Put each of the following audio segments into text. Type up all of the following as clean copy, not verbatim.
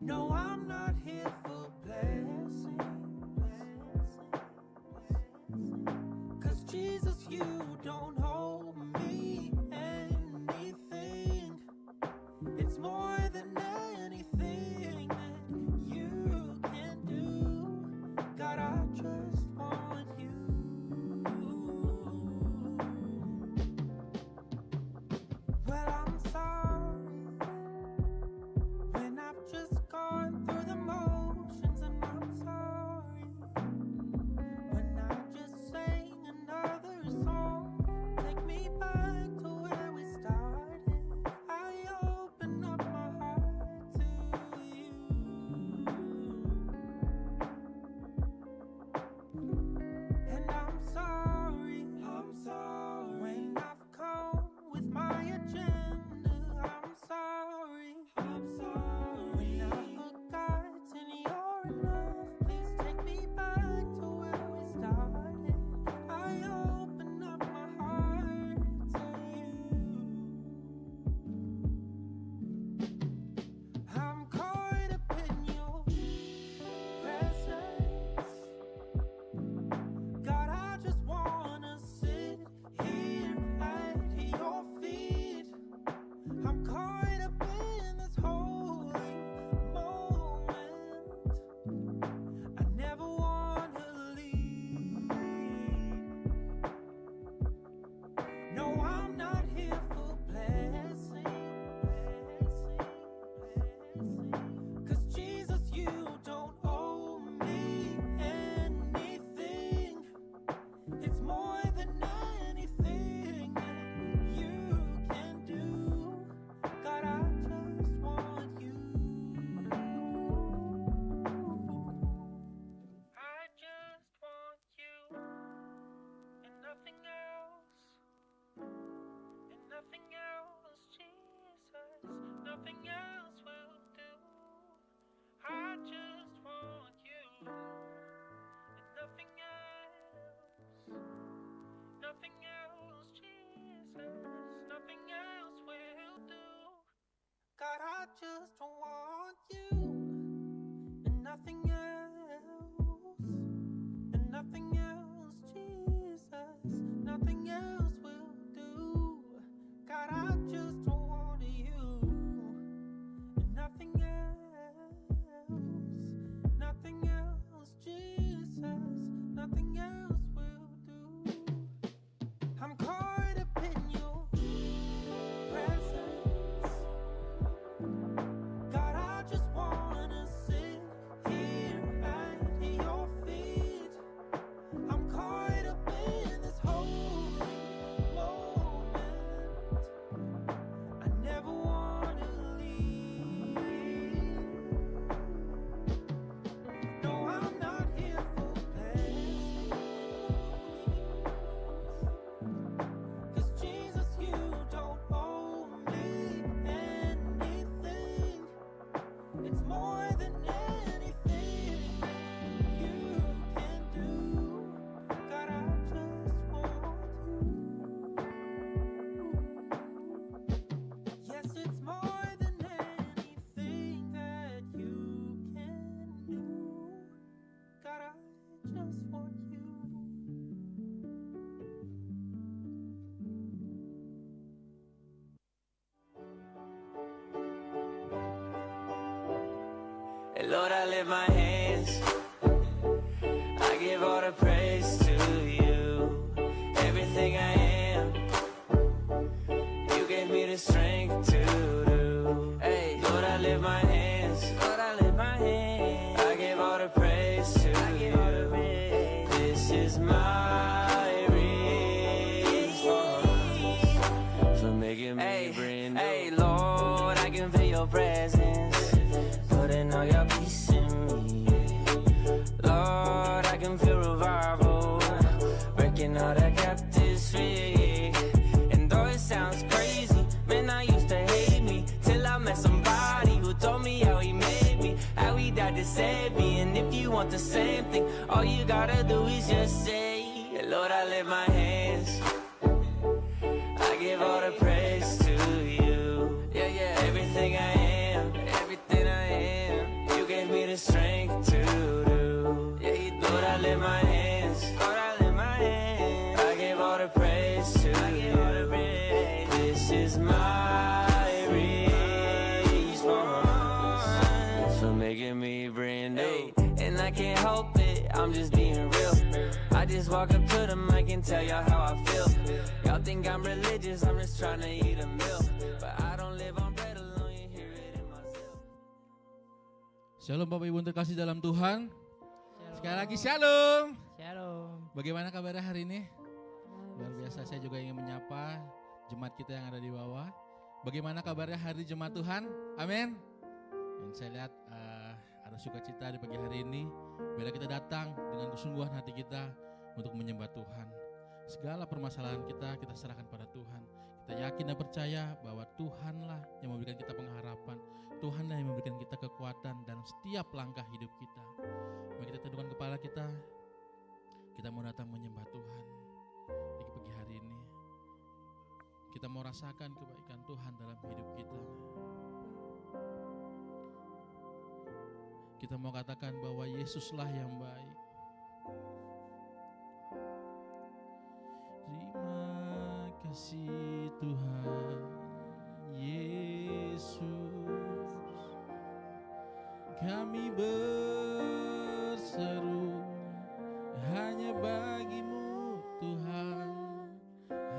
No, I'm not here for blessing. 'Cause Jesus, you don't owe me anything. It's more than anything that you can do. God, I just want you. Well, I'm sorry when I've just gone through the motions, and I'm sorry when I just sang another song. Take me back to where we started. I open up my heart to you. And I'm sorry when I've come with my agenda. I'm sorry when I've forgotten you're enough. Please take me back to where we started. I open up my heart to you. I'm caught up in your presence. God, I just wanna sit here at your feet. I'm caught up in this holy moment. I never wanna leave. No, I'm not here for blessing. 'Cause Jesus, you don't owe me anything. It's more than anything that you can do. God, I just want you. I just want you and nothing else. And nothing else, Jesus. Nothing else will do. I just want you and nothing else. Nothing else, Jesus. Nothing else will do. God, I just want you and nothing else. And nothing else, Jesus. Nothing else will do. God, I just want you and nothing else. Nothing else, Jesus. Nothing else will do. I'm caught up in your presence. God, I just wanna sit here at your feet. I'm caught up in this holy moment. I never wanna leave. No, I'm not here for blessings. 'Cause Jesus, you don't owe me anything. It's more than anything you can do. God, I just want you. Yes, it's more than anything that you can do. God, I just want you. And Lord, I lift my hands, I give all the praise to you. Everything I am, you gave me the strength to do. Hey, Lord, I lift my hands, I give all the praise to you. This is my response for making me brand new. Hey, Lord, I can feel your presence, putting all your peace in me. Lord, I can feel revival, breaking all the captives free. And though it sounds crazy, man, I used to hate me, till I met somebody who told me how he made me, how he died to save me. And if you want the same thing, all you gotta do is just say, Lord, I lift my hands, I give all the praise to you. Yeah, yeah, everything I am, everything I am. I'm just being real. I just walk up to the mic and tell y'all how I feel. Y'all think I'm religious, I'm just trying to eat a meal. But I don't live on bread alone, you hear it in myself. Shalom Bapak Ibu terkasih dalam Tuhan. Sekali lagi shalom. Shalom. Bagaimana kabarnya hari ini? Luar biasa, saya juga ingin menyapa jemaat kita yang ada di bawah. Bagaimana kabarnya hari jemaat Tuhan? Amin. Dan saya lihat ada sukacita di pagi hari ini. Bila kita datang dengan kesungguhan hati kita untuk menyembah Tuhan. Segala permasalahan kita serahkan pada Tuhan. Kita yakin dan percaya bahwa Tuhanlah yang memberikan kita pengharapan. Tuhanlah yang memberikan kita kekuatan dalam setiap langkah hidup kita. Mari kita tundukkan kepala kita. Kita mau datang menyembah Tuhan di pagi hari ini. Kita mau rasakan kebaikan Tuhan dalam hidup kita. Kita mau katakan bahwa Yesuslah yang baik. Terima kasih Tuhan Yesus. Kami berseru hanya bagimu Tuhan,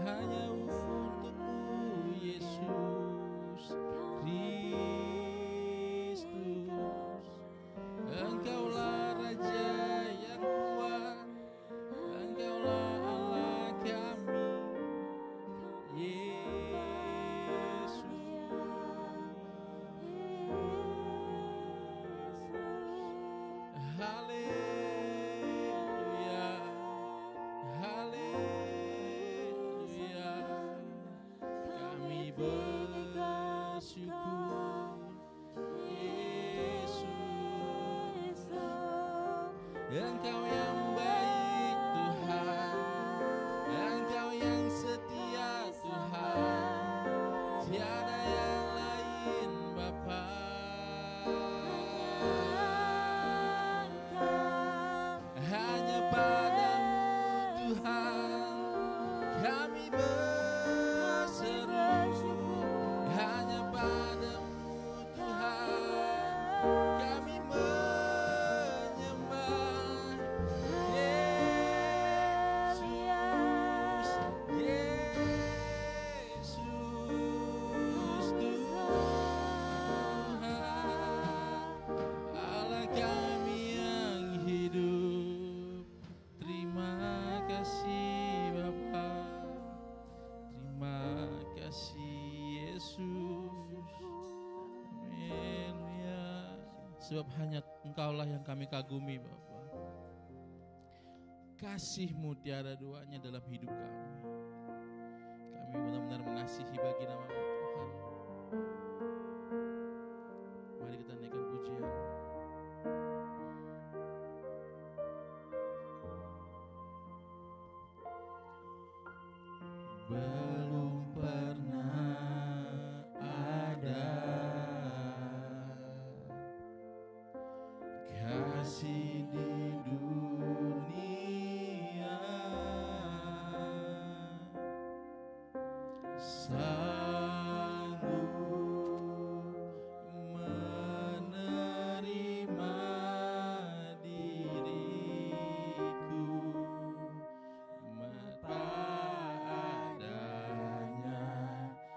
hanya untukmu Yesus Kristus. Engkaulah Raja yang kuat, Engkaulah Allah kami Yesus. Haleluya, haleluya. Kami bersyukur Yesus. Engkau yang baik Tuhan, Engkau yang setia Tuhan, tiada yang lain Bapa. Hanya padamu Tuhan kami berseru, hanya padamu Tuhan kami menyembah Yesus, Yesus Tuhan, Allah kami yang hidup. Terima kasih Bapa, terima kasih Yesus. Haleluya. Sebab hanya Engkaulah yang kami kagumi Bapa. Kasih-Mu tiada duanya dalam hidup kami. Kami benar-benar mengasihi bagi nama-Mu Tuhan. Mari kita naikkan pujian. Belum pernah ada kasih di dunia sanggup menerima diriku. Tak adanya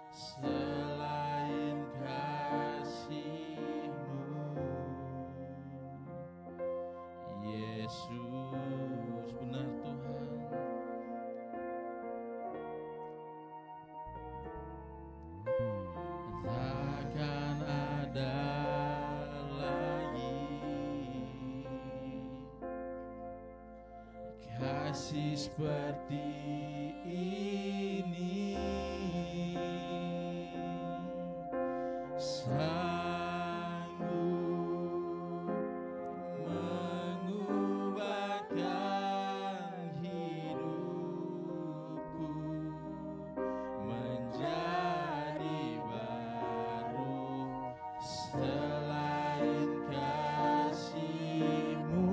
selain kasih-Mu Yesus. Benar Tuhan. Takkan ada lagi kasih seperti ini, sanggup mengubahkan hidupku menjadi baru selain kasih-Mu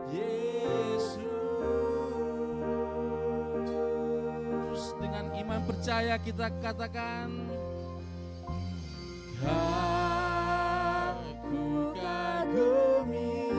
Yesus. Dengan iman percaya kita katakan, Aku kagumi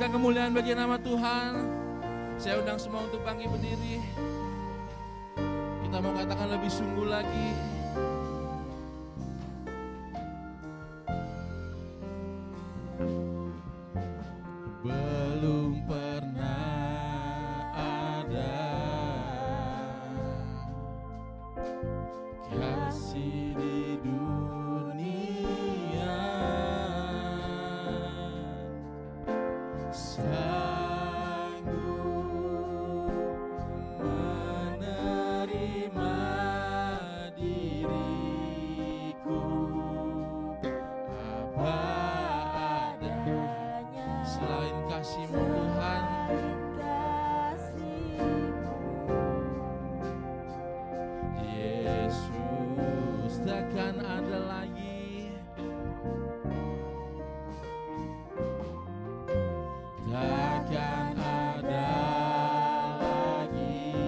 berikan kemuliaan bagi nama Tuhan. Saya undang semua untuk bangkit berdiri. Kita mau katakan lebih sungguh lagi. Belum pernah ada kasih di dunia sanggup menerima diriku, apa adanya selain kasih-Mu Tuhan. Yesus, takkan ada lagi, takkan ada lagi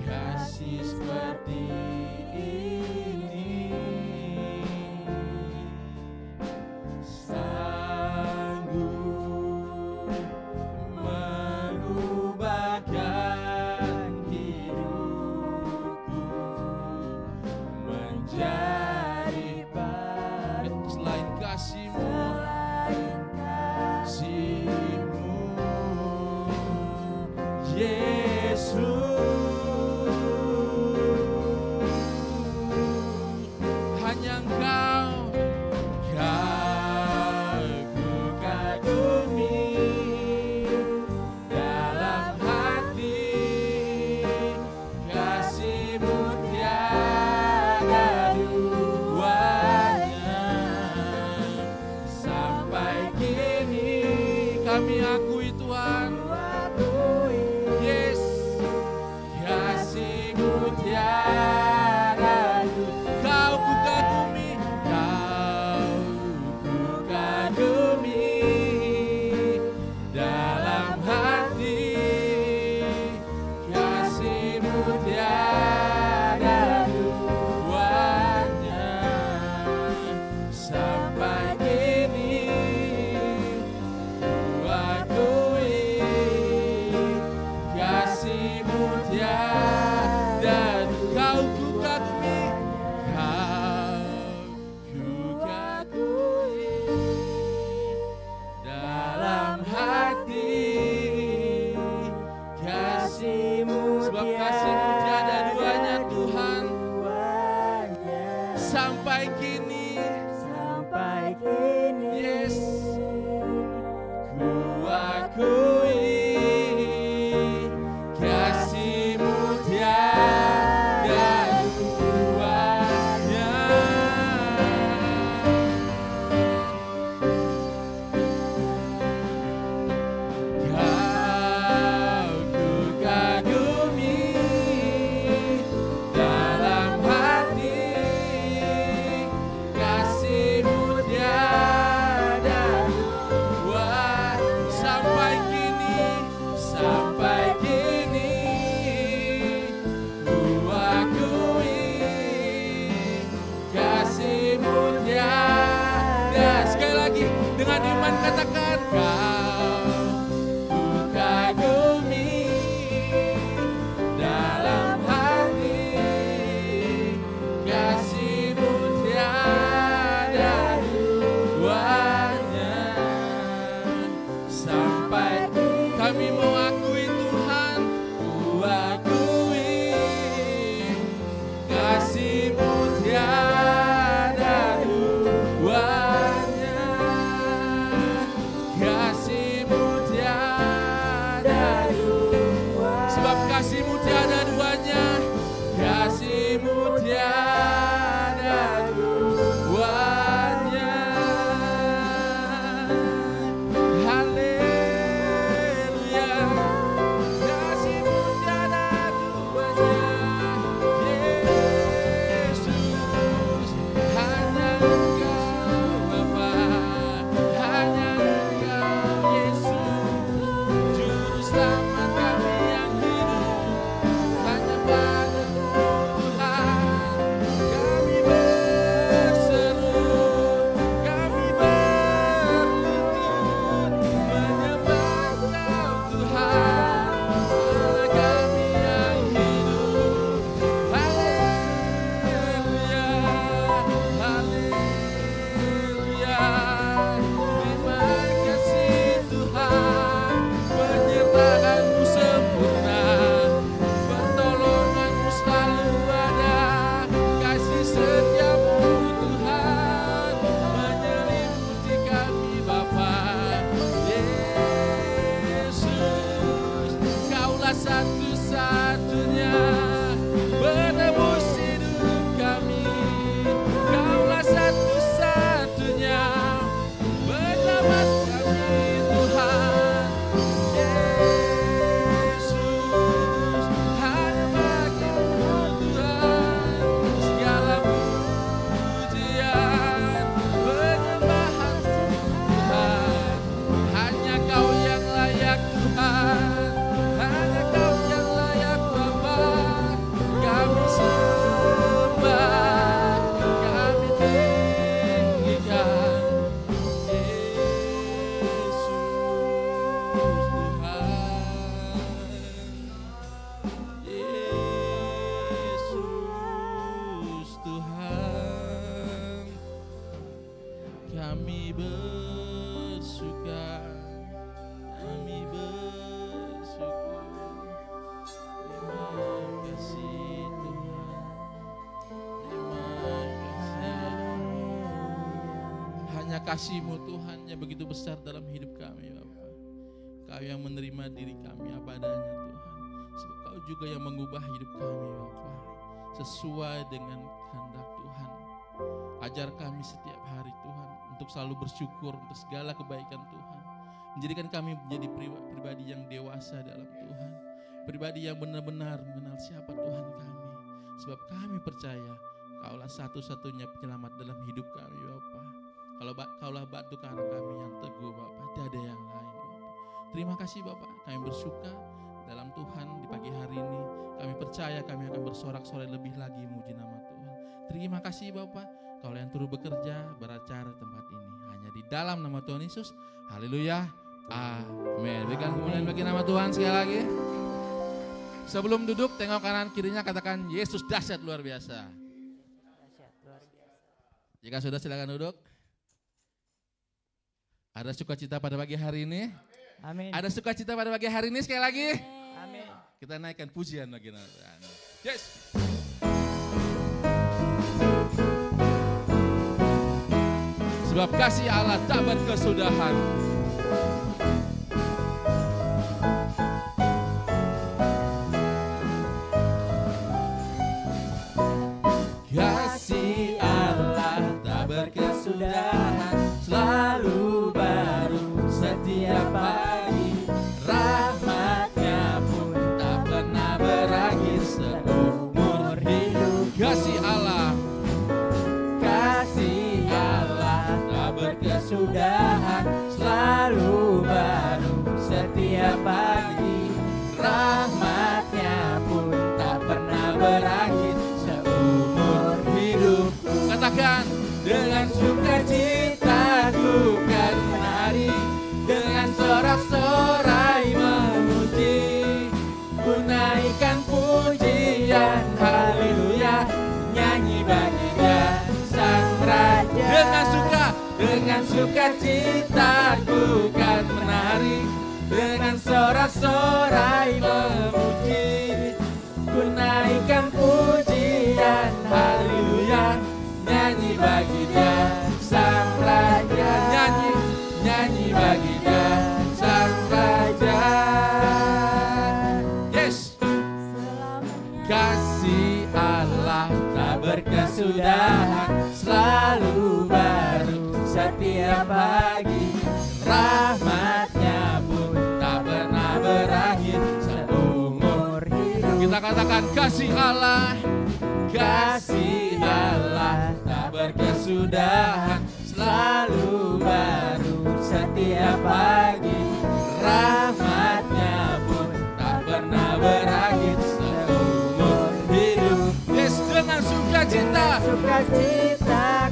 kasih seperti ini, sanggup mengubahkan hidupku menjadi baru. Selain kasih-Mu, kasih-Mu, Yesus, hanya Engkau ku kagumi dalam hati, kasih-Mu tiada duanya. Sampai kini kami akui Tuhan, yes, kasih-Mu tiada duanya. Kau ku kagumi, Kau ku kagumi dalam hati, kasih-Mu tiada duanya. Sampai kini ku akui, kasih-Mu tiada. Kau ku kagumi, Kau ku kagumi dalam hati, kasih-Mu. Sebab kasih-Mu tiada duanya Tuhan. Sampai kini, yes, ku akui, kasih-Mu tiada duanya. Kau ku kagumi dalam hati, kasih-Mu tiada dua. Sampai kini ku akui, kasih-Mu tiada. Sekali lagi dengan iman katakan, Kau ku kagumi dalam hati, kasih-Mu tiada duanya. Sampai kami mau akui Tuhan, ku akui, kasih-Mu tiada duanya, kasih-Mu kami bersuka, kami bersyukur. Terima kasih Tuhan, terima kasih. Hanya kasih-Mu Tuhan yang begitu besar dalam hidup kami Bapa. Kau yang menerima diri kami apa adanya Tuhan. Sebab Kau juga yang mengubah hidup kami Bapa, sesuai dengan kehendak Tuhan. Ajar kami setiap hari Tuhan untuk selalu bersyukur untuk segala kebaikan Tuhan. Menjadikan kami menjadi pribadi yang dewasa dalam Tuhan. Pribadi yang benar-benar mengenal siapa Tuhan kami. Sebab kami percaya Kaulah satu-satunya penyelamat dalam hidup kami Bapa. Kaulah batu karang kami yang teguh Bapa, tidak ada yang lain Bapa. Terima kasih Bapa, kami bersuka dalam Tuhan di pagi hari ini. Kami percaya kami akan bersorak-sorai lebih lagi memuji nama Tuhan. Terima kasih Bapa, Kaulah yang turut bekerja beracara di tempat ini. Hanya di dalam nama Tuhan Yesus. Haleluya. Amin. Berikan kemuliaan bagi nama Tuhan sekali lagi. Sebelum duduk, tengok kanan kirinya, katakan Yesus dahsyat luar biasa. Jika sudah silakan duduk. Ada sukacita pada pagi hari ini? Amin. Ada sukacita pada pagi hari ini sekali lagi? Amin. Kita naikkan pujian bagi Tuhan. Yes. Sebab kasih Allah tak berkesudahan. Kasih Allah tak berkesudahan, selalu baru setiap pagi. Rahmatnya pun tak pernah berakhir seumur hidup. Kasih Allah tak berkesudahan, selalu baru setiap pagi. Rahmatnya pun tak pernah berakhir seumur hidup. Katakan, dengan sukacita ku kan menari, dengan sorak-sorai memuji, ku naikkan pujian haleluya, nyanyi bagi Dia Sang Raja. Dengan sukacita ku kan menari, dengan sorak-sorai memuji, ku naikkan pujian haleluya, nyanyi bagi Dia Sang Raja. Nyanyi bagi Dia Sang Raja. Yes. Kasih Allah tak berkesudahan, selalu baru setiap pagi. Rahmatnya pun tak pernah berakhir seumur hidup. Kita katakan kasih Allah tak berkesudahan, selalu baru setiap pagi. Rahmatnya pun tak pernah berakhir seumur hidup. Yes, dengan sukacita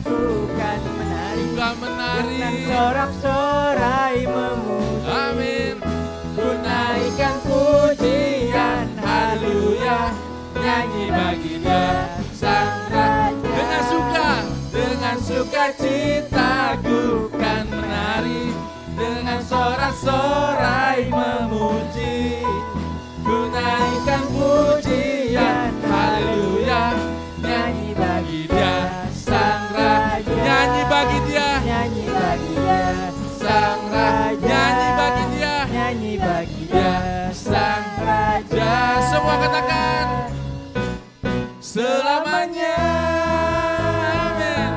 ku kan menari, dengan sorak-sorai memuji. Amin. Ku naikkan pujian haleluya, nyanyi bagi Dia Sang Raja. Dengan sukacita ku kan menari, dengan sorak-sorai memuji, ku naikkan pujian haleluya, nyanyi bagi Dia Sang Raja. Nyanyi bagi Dia Sang Raja. Nyanyi bagi Dia Sang Raja. Semua katakan selamanya. Amin.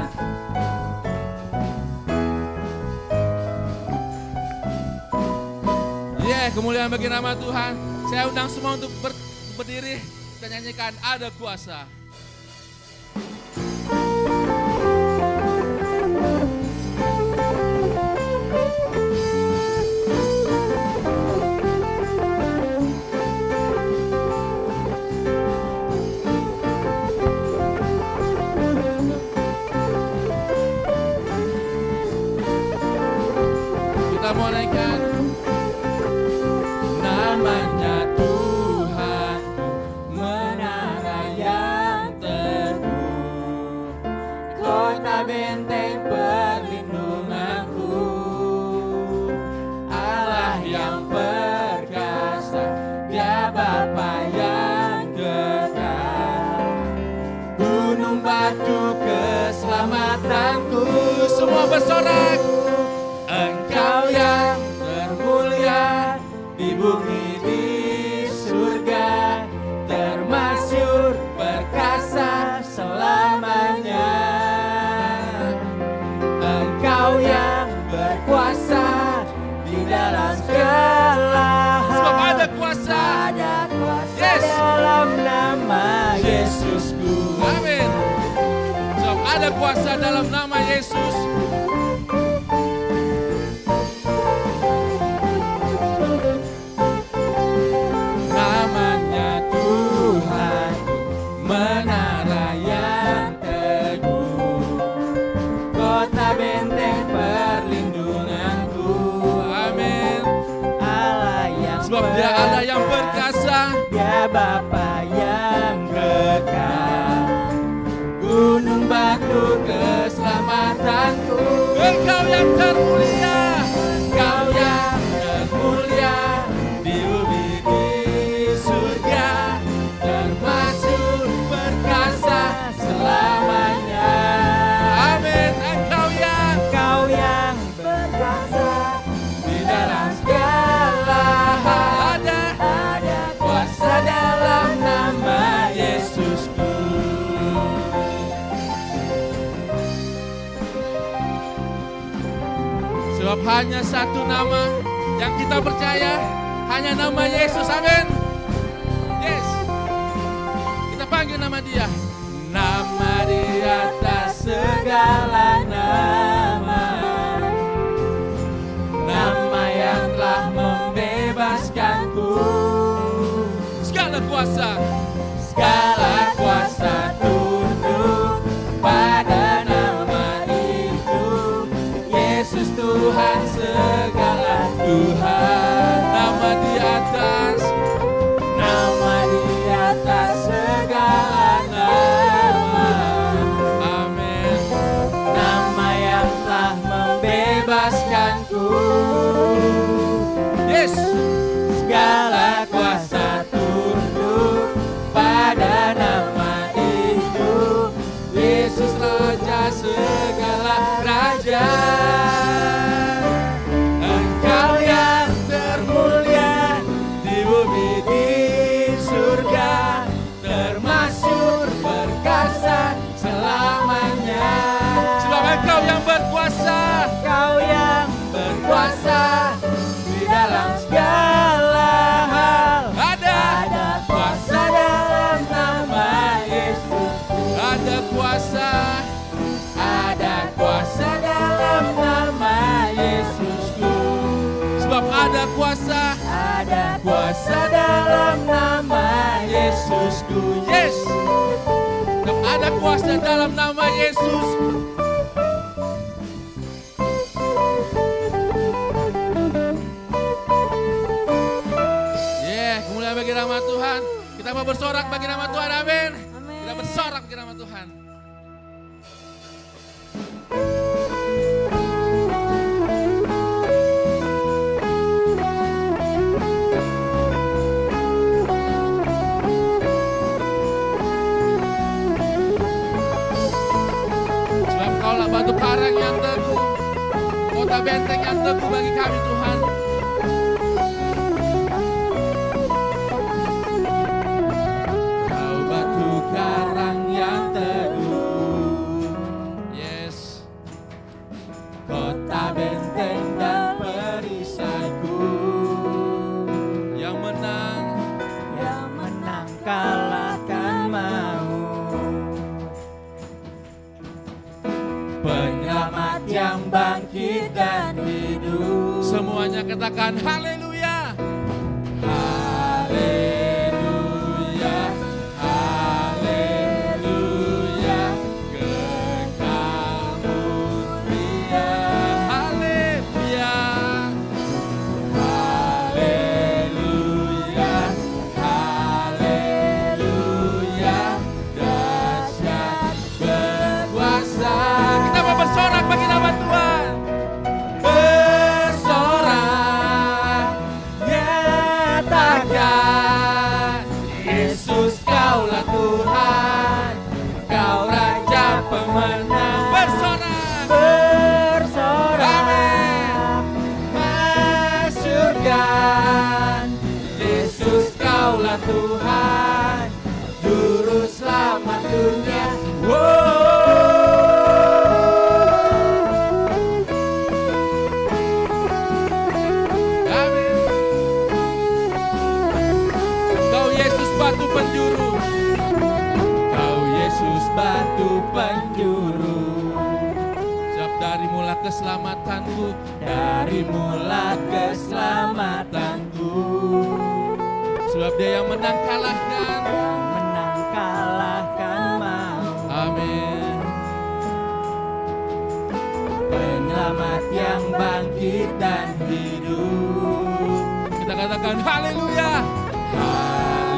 Kemuliaan bagi nama Tuhan. Saya undang semua untuk berdiri dan nyanyikan Ada Kuasa. Kita mau naikkan namanya Tuhan, menara yang teguh, kota benteng perlindungan. keselamatanku. Semua bersorak. Engkau yang termulia di bumi di surga, termasyhur perkasa selamanya. Engkau yang berkuasa di dalam segala hal. Sebab ada kuasa, yes, dalam nama Yesusku. Amin. Sebab ada kuasa dalam nama Yesus. Namanya Tuhan, menara yang teguh, kota benteng perlindunganku. Amin. Allah yang sebab Dia Allah yang perkasa, Dia Bapa yang kekal, gunung batu keselamatanku. Engkau yang termulia, Engkau yang termulia di bumi di surga, termasyhur perkasa selamanya. Amin. Engkau yang berkuasa di dalam segala hal. Ada kuasa dalam nama Yesusku. Sebab hanya satu nama yang kita percaya, hanya nama Yesus. Amin. Yes. Kita panggil nama Dia. Nama di atas segala nama, nama yang telah membebaskanku. Segala kuasa tunduk pada nama itu. Yesus Tuhan segala Tuhan. Nama di atas segala nama. Amin. Nama yang telah membebaskanku. Yes. Segala kuasa tunduk pada nama itu. Yesus Raja segala raja. Engkau yang termulia di bumi di surga, termasyhur perkasa selamanya. Sebab Engkau yang berkuasa, Engkau yang berkuasa di dalam segala hal. Ada kuasa dalam nama Yesus. Ada kuasa dalam nama Yesusku. Sebab ada kuasa dalam nama Yesusku. Yes. Sebab ada kuasa dalam nama Yesus. Kemuliaan bagi nama Tuhan. Kita mau bersorak bagi nama Tuhan. Amin. Kita bersorak bagi nama Tuhan. Sebab Kaulah batu karang yang teguh, kota benteng yang teguh bagi kami Tuhan. Penyelamat yang bangkit dan hidup. Semuanya katakan haleluya. Haleluya. Haleluya. Kekal mulia. Haleluya. Haleluya. Haleluya. Dahsyat berkuasa. Kita mau bersorak bagi nama Tuhan. Bersorak Darimulah keselamatanku, darimulah keselamatanku. sebab Dia yang menang kalahkan, Menang kalahkan maut. amin. Penyelamat yang bangkit dan hidup. Kita katakan haleluya,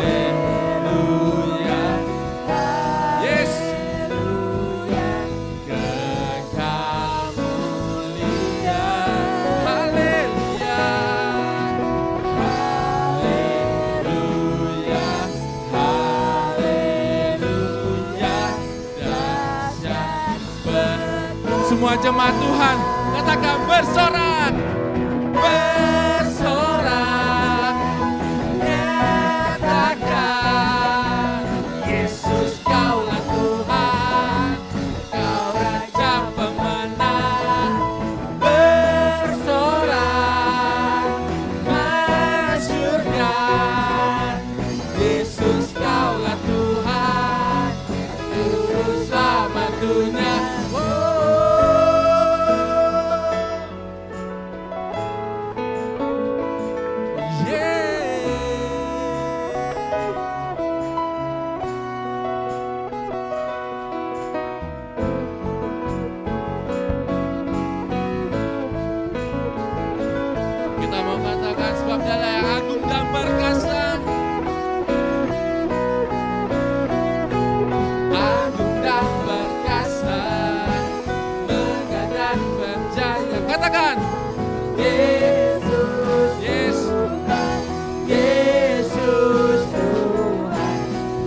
Haleluya, yes. haleluya, Kekal mulia, haleluya, haleluya, haleluya, dahsyat semua jemaat Tuhan katakan bersorak, bersorak, nyatakan Yesus Kaulah Tuhan, Kau Raja pemenang. Bersorak, masyurkan Yesus Kaulah Tuhan, Juru Selamat dunia. Kita mau katakan sebab Dialah yang agung dan perkasa, agung dan perkasa, megah dan berjaya. Katakan Yesus yes, Tuhan, Yesus Tuhan,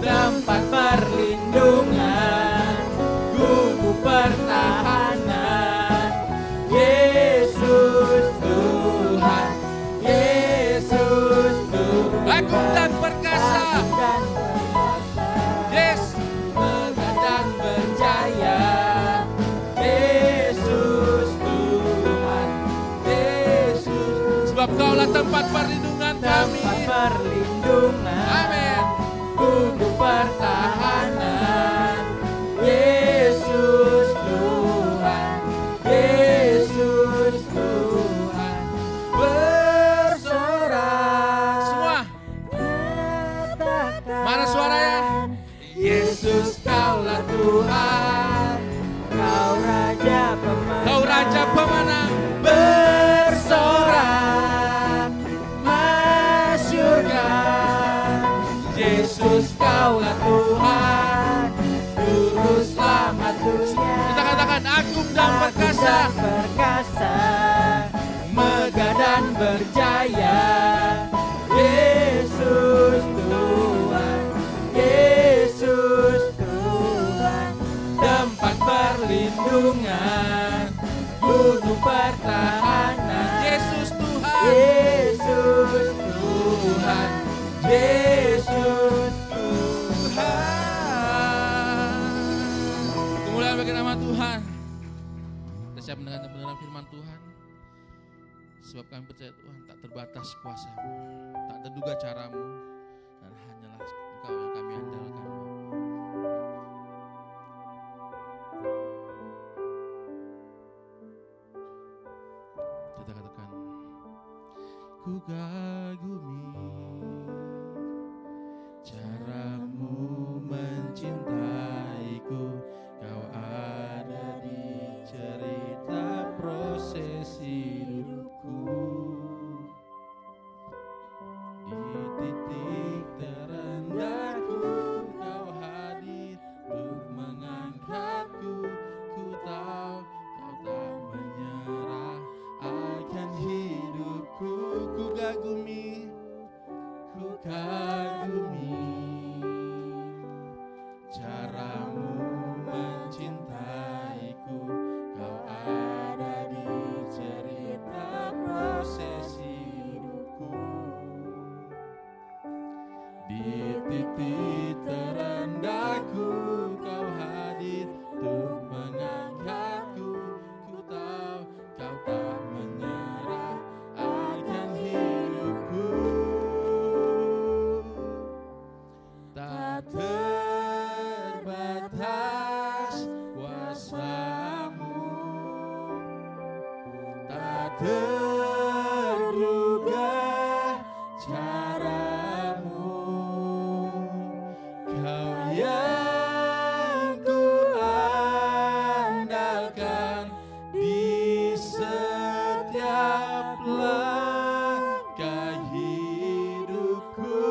tempat perlindungan, guguk pertahanan. Yesus Tuhan, Yesus Tuhan, agung dan perkasa, dan perkasa, yes, megah dan berjaya. Yesus Tuhan, Yesus, sebab Kaulah tempat perlindungan kami. tempat perlindungan, Amin. guguk pertahanan. Yesus Tuhan, Yesus Tuhan, bersorak. Semua, Katakan, mana suaranya? Yesus Kaulah Tuhan, Kau Raja pemenang. Kau Raja pemenang. Bersorak, masyurkan Yesus Kaulah Tuhan, Juru Selamat dunia. Kita katakan agung dan perkasa, Agung dan perkasa, megah dan berjaya. Yesus Tuhan, Yesus Tuhan, tempat perlindungan, gunung pertahanan. Yesus Tuhan. Yesus Tuhan, Yesus Tuhan. Kemuliaan bagi nama Tuhan. Kita siap mendengar firman Tuhan. Sebab kami percaya Tuhan tak terbatas kuasa-Mu, tak terduga cara-Mu, dan hanyalah Engkau yang kami andalkan. Kita katakan, ku kagumi cara-Mu mencintaiku, Kau ada di cerita proses hidupku. Di titik terendahku, Kau hadir untuk mengangkatku. Ku tahu Kau tak menyerah akan hidupku. Ku kagumi terduga caramu, Kau yang ku andalkan di setiap langkah hidupku.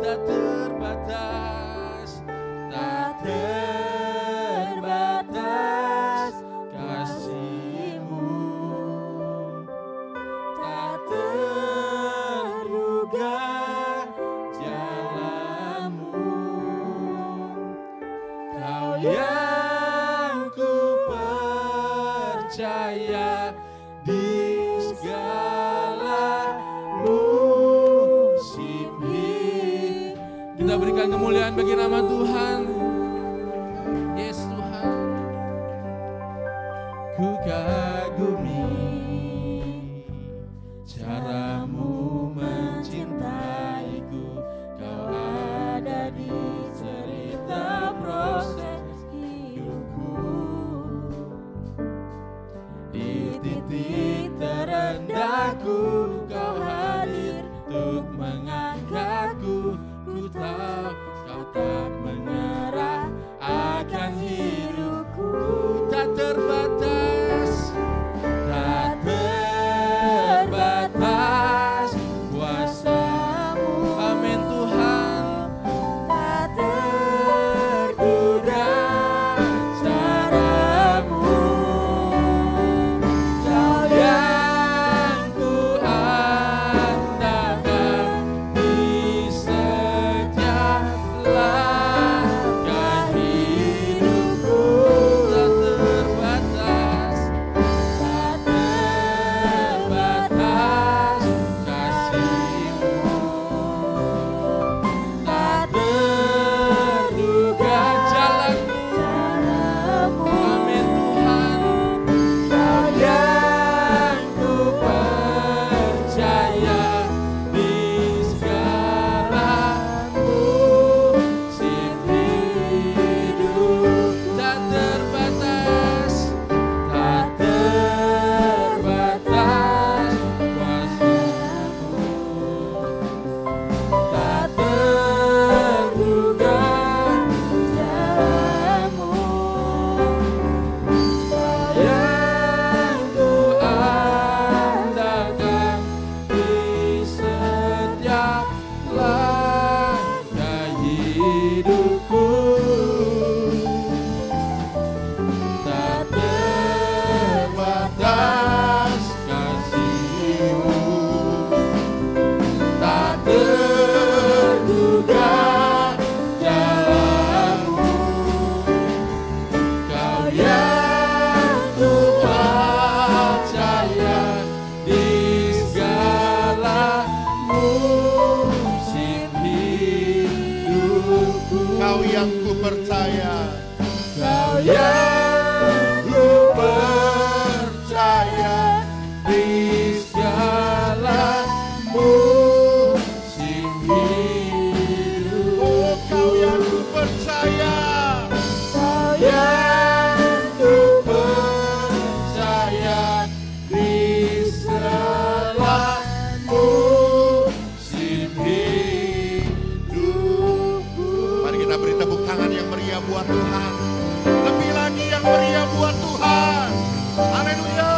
Tak terbatas, tak terbatas kasih-Mu, tak terduga jalan-Mu, Kau yang ku percaya di segala musim hidup. Kita berikan kemuliaan bagi nama Tuhan. Yes Tuhan. Ku kagumi caramu mencintaiku, Kau ada di cerita proses hidupku. Di titik terendahku Kau hadir untuk mengangkatku. Ku tahu Kau tak menyerah akan hidupku. Tak terbatas, Tak terbatas kuasa-Mu, amin Tuhan. tak terduga cara-Mu, Kau yang ku andalkan di setiap langkah hidupku. Tak terbatas, Tak terbatas kasih-Mu, tak terduga jalan-Mu, cara-Mu, amin Tuhan. Kau yang ku percaya di segala musim hidupku. Tak terbatas, Tak terbatas kuasa-Mu, tak terduga cara-Mu, Kau yang ku andalkan di setiap langkah hidupku. Tak terbatas kasih-Mu, tak terduga jalan-Mu, Kau yang ku percaya di segala musim hidupku. Kau yang ku percaya, Kau yang ku percaya di segala musim hidupku. oh Kau yang ku percaya, Kau yang ku percaya di segala musim hidupku. mari kita beri tepuk tangan yang meriah buat Tuhan. Lebih lagi yang meriah buat Tuhan. Haleluya.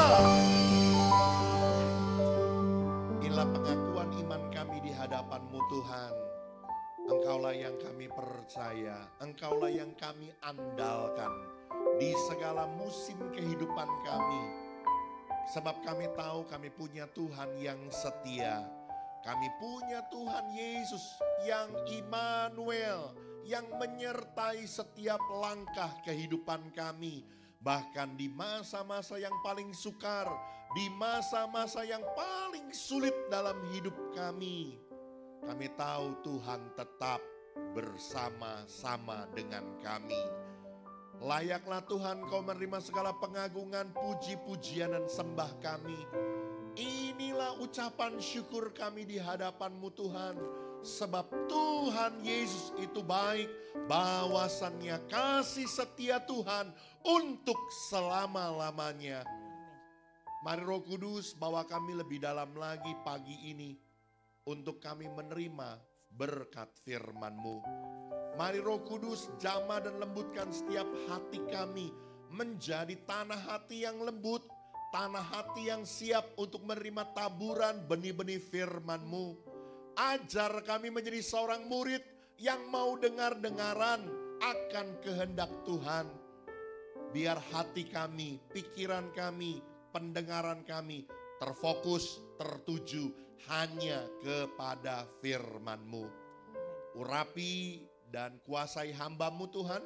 Inilah pengakuan iman kami di hadapan-Mu Tuhan. Engkaulah yang kami percaya, Engkaulah yang kami andalkan di segala musim kehidupan kami. Sebab kami tahu kami punya Tuhan yang setia. Kami punya Tuhan Yesus yang Immanuel, yang menyertai setiap langkah kehidupan kami. Bahkan di masa-masa yang paling sukar, di masa-masa yang paling sulit dalam hidup kami. Kami tahu Tuhan tetap bersama-sama dengan kami. Layaklah Tuhan Kau menerima segala pengagungan, puji-pujian dan sembah kami. Inilah ucapan syukur kami di hadapan-Mu Tuhan. Sebab Tuhan Yesus itu baik, bahwasannya kasih setia Tuhan untuk selama-lamanya. Mari Roh Kudus bawa kami lebih dalam lagi pagi ini untuk kami menerima berkat firman-Mu. Mari Roh Kudus jamah dan lembutkan setiap hati kami menjadi tanah hati yang lembut, tanah hati yang siap untuk menerima taburan benih-benih firman-Mu. Ajar kami menjadi seorang murid yang mau dengar-dengaran akan kehendak Tuhan. Biar hati kami, pikiran kami, pendengaran kami terfokus, tertuju hanya kepada firman-Mu. Urapi dan kuasai hamba-Mu Tuhan.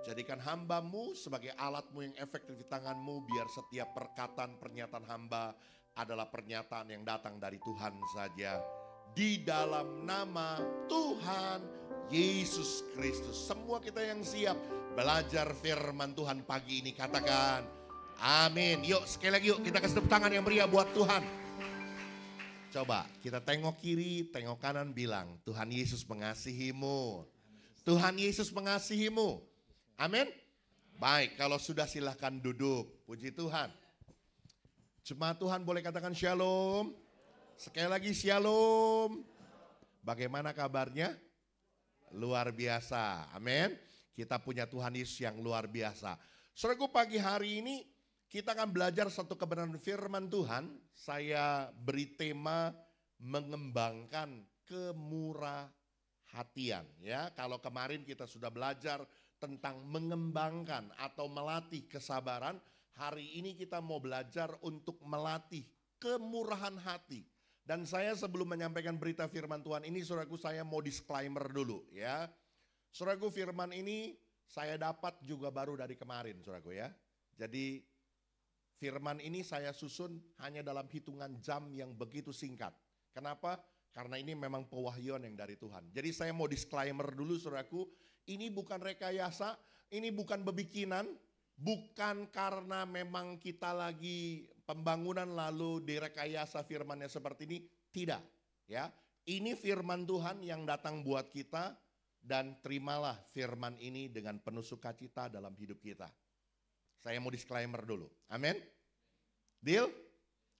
Jadikan hamba-Mu sebagai alat-Mu yang efektif di tangan-Mu. Biar setiap perkataan pernyataan hamba adalah pernyataan yang datang dari Tuhan saja. Di dalam nama Tuhan Yesus Kristus. Semua kita yang siap belajar firman Tuhan pagi ini katakan amin. Yuk sekali lagi yuk kita kasih tepuk tangan yang meriah buat Tuhan. Coba kita tengok kiri, tengok kanan, bilang Tuhan Yesus mengasihimu. Tuhan Yesus mengasihimu. Amin. Baik, kalau sudah silahkan duduk. Puji Tuhan. Jemaat Tuhan boleh katakan shalom. Sekali lagi shalom. Bagaimana kabarnya? Luar biasa. Amin. Kita punya Tuhan Yesus yang luar biasa. Saudaraku, pagi hari ini kita akan belajar satu kebenaran firman Tuhan. Saya beri tema mengembangkan kemurahhatian. Ya, kalau kemarin kita sudah belajar tentang mengembangkan atau melatih kesabaran, hari ini kita mau belajar untuk melatih kemurahan hati. Dan saya sebelum menyampaikan berita firman Tuhan ini, saudaraku, saya mau disclaimer dulu ya. Saudaraku, firman ini saya dapat juga baru dari kemarin, saudaraku ya. Jadi firman ini saya susun hanya dalam hitungan jam yang begitu singkat. Kenapa? Karena ini memang pewahyuan yang dari Tuhan. Jadi saya mau disclaimer dulu, saudaraku. Ini bukan rekayasa, ini bukan bebikinan. Bukan karena memang kita lagi pembangunan lalu direkayasa firmannya seperti ini. Tidak ya. Ini firman Tuhan yang datang buat kita. Dan terimalah firman ini dengan penuh sukacita dalam hidup kita. Saya mau disclaimer dulu. Amin. Deal?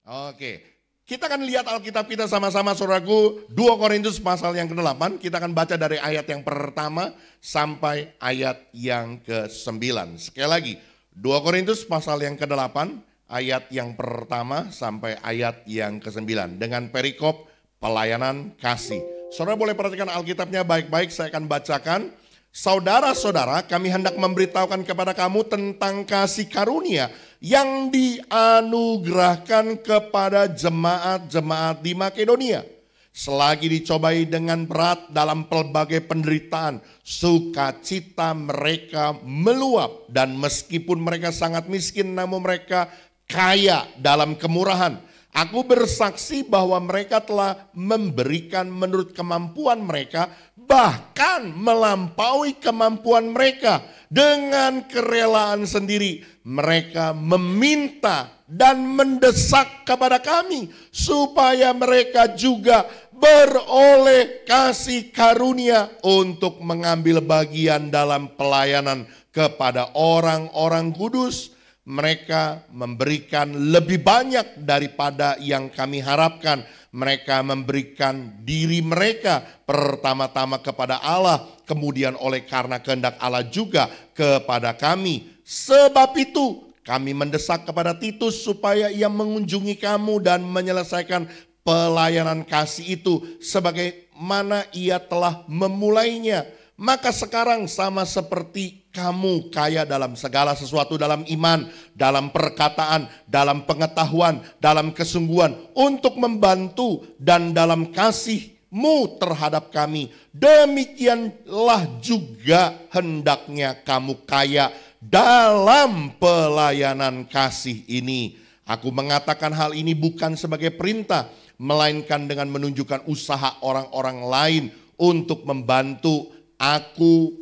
Oke. Kita akan lihat Alkitab kita sama-sama, saudaraku. 2 Korintus pasal yang ke-8. Kita akan baca dari ayat yang pertama sampai ayat yang ke-9. Sekali lagi. 2 Korintus pasal yang ke-8. Ayat yang pertama sampai ayat yang ke-9. Dengan perikop pelayanan kasih. Saudara boleh perhatikan Alkitabnya baik-baik, saya akan bacakan. Saudara-saudara, kami hendak memberitahukan kepada kamu tentang kasih karunia yang dianugerahkan kepada jemaat-jemaat di Makedonia. Selagi dicobai dengan berat dalam pelbagai penderitaan, sukacita mereka meluap. Dan meskipun mereka sangat miskin, namun mereka kaya dalam kemurahan. Aku bersaksi bahwa mereka telah memberikan menurut kemampuan mereka, bahkan melampaui kemampuan mereka. Dengan kerelaan sendiri mereka meminta dan mendesak kepada kami supaya mereka juga beroleh kasih karunia untuk mengambil bagian dalam pelayanan kepada orang-orang kudus. Mereka memberikan lebih banyak daripada yang kami harapkan. Mereka memberikan diri mereka pertama-tama kepada Allah, kemudian oleh karena kehendak Allah juga kepada kami. Sebab itu kami mendesak kepada Titus supaya ia mengunjungi kamu dan menyelesaikan pelayanan kasih itu sebagaimana ia telah memulainya. Maka sekarang sama seperti kamu kaya dalam segala sesuatu, dalam iman, dalam perkataan, dalam pengetahuan, dalam kesungguhan untuk membantu dan dalam kasihmu terhadap kami. Demikianlah juga hendaknya kamu kaya dalam pelayanan kasih ini. Aku mengatakan hal ini bukan sebagai perintah, melainkan dengan menunjukkan usaha orang-orang lain untuk membantu. Aku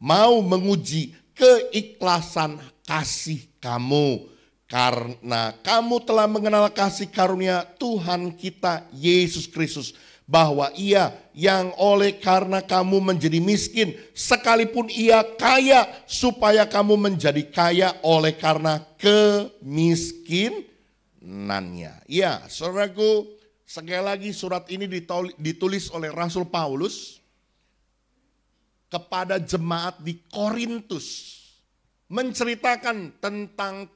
mau menguji keikhlasan kasih kamu. Karena kamu telah mengenal kasih karunia Tuhan kita Yesus Kristus. Bahwa ia yang oleh karena kamu menjadi miskin, sekalipun ia kaya, supaya kamu menjadi kaya oleh karena kemiskinan. keturunannya. Ya, saudaraku, sekali lagi surat ini ditulis oleh Rasul Paulus kepada jemaat di Korintus, menceritakan tentang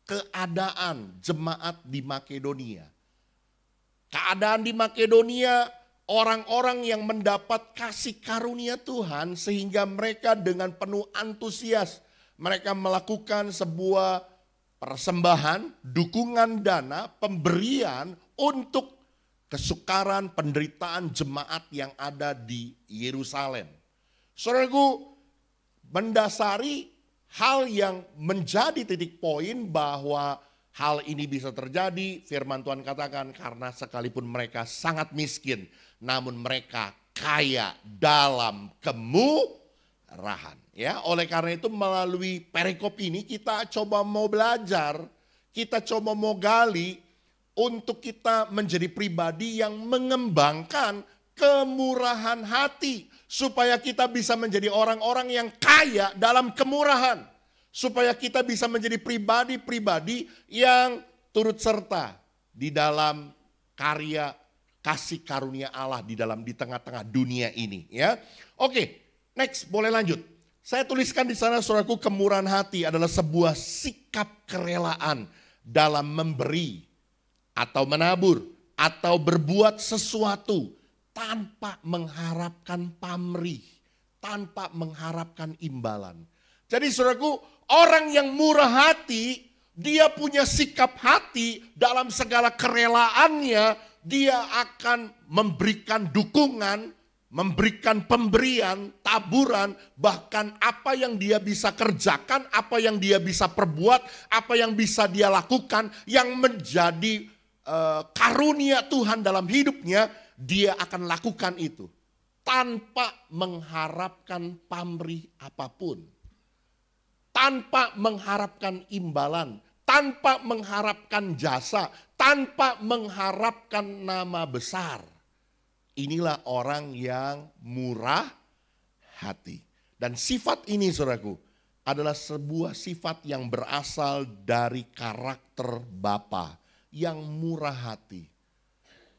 keadaan jemaat di Makedonia. Keadaan di Makedonia, orang-orang yang mendapat kasih karunia Tuhan sehingga mereka dengan penuh antusias mereka melakukan sebuah persembahan, dukungan dana, pemberian untuk kesukaran penderitaan jemaat yang ada di Yerusalem. Saudaraku, mendasari hal yang menjadi titik poin bahwa hal ini bisa terjadi, firman Tuhan katakan karena sekalipun mereka sangat miskin, namun mereka kaya dalam kemurahan. Ya, oleh karena itu melalui perikop ini kita coba mau belajar, kita coba mau gali untuk kita menjadi pribadi yang mengembangkan kemurahan hati. Supaya kita bisa menjadi orang-orang yang kaya dalam kemurahan. Supaya kita bisa menjadi pribadi-pribadi yang turut serta di dalam karya kasih karunia Allah di tengah-tengah dunia ini. Ya, oke, next boleh lanjut. Saya tuliskan di sana, saudaraku, kemurahan hati adalah sebuah sikap kerelaan dalam memberi atau menabur atau berbuat sesuatu tanpa mengharapkan pamrih, tanpa mengharapkan imbalan. Jadi saudaraku, orang yang murah hati, dia punya sikap hati dalam segala kerelaannya, dia akan memberikan dukungan, memberikan pemberian, taburan, bahkan apa yang dia bisa kerjakan, apa yang dia bisa perbuat, apa yang bisa dia lakukan, yang menjadi karunia Tuhan dalam hidupnya, dia akan lakukan itu tanpa mengharapkan pamrih apapun, tanpa mengharapkan imbalan, tanpa mengharapkan jasa, tanpa mengharapkan nama besar. Inilah orang yang murah hati. Dan sifat ini, saudaraku, adalah sebuah sifat yang berasal dari karakter Bapa yang murah hati.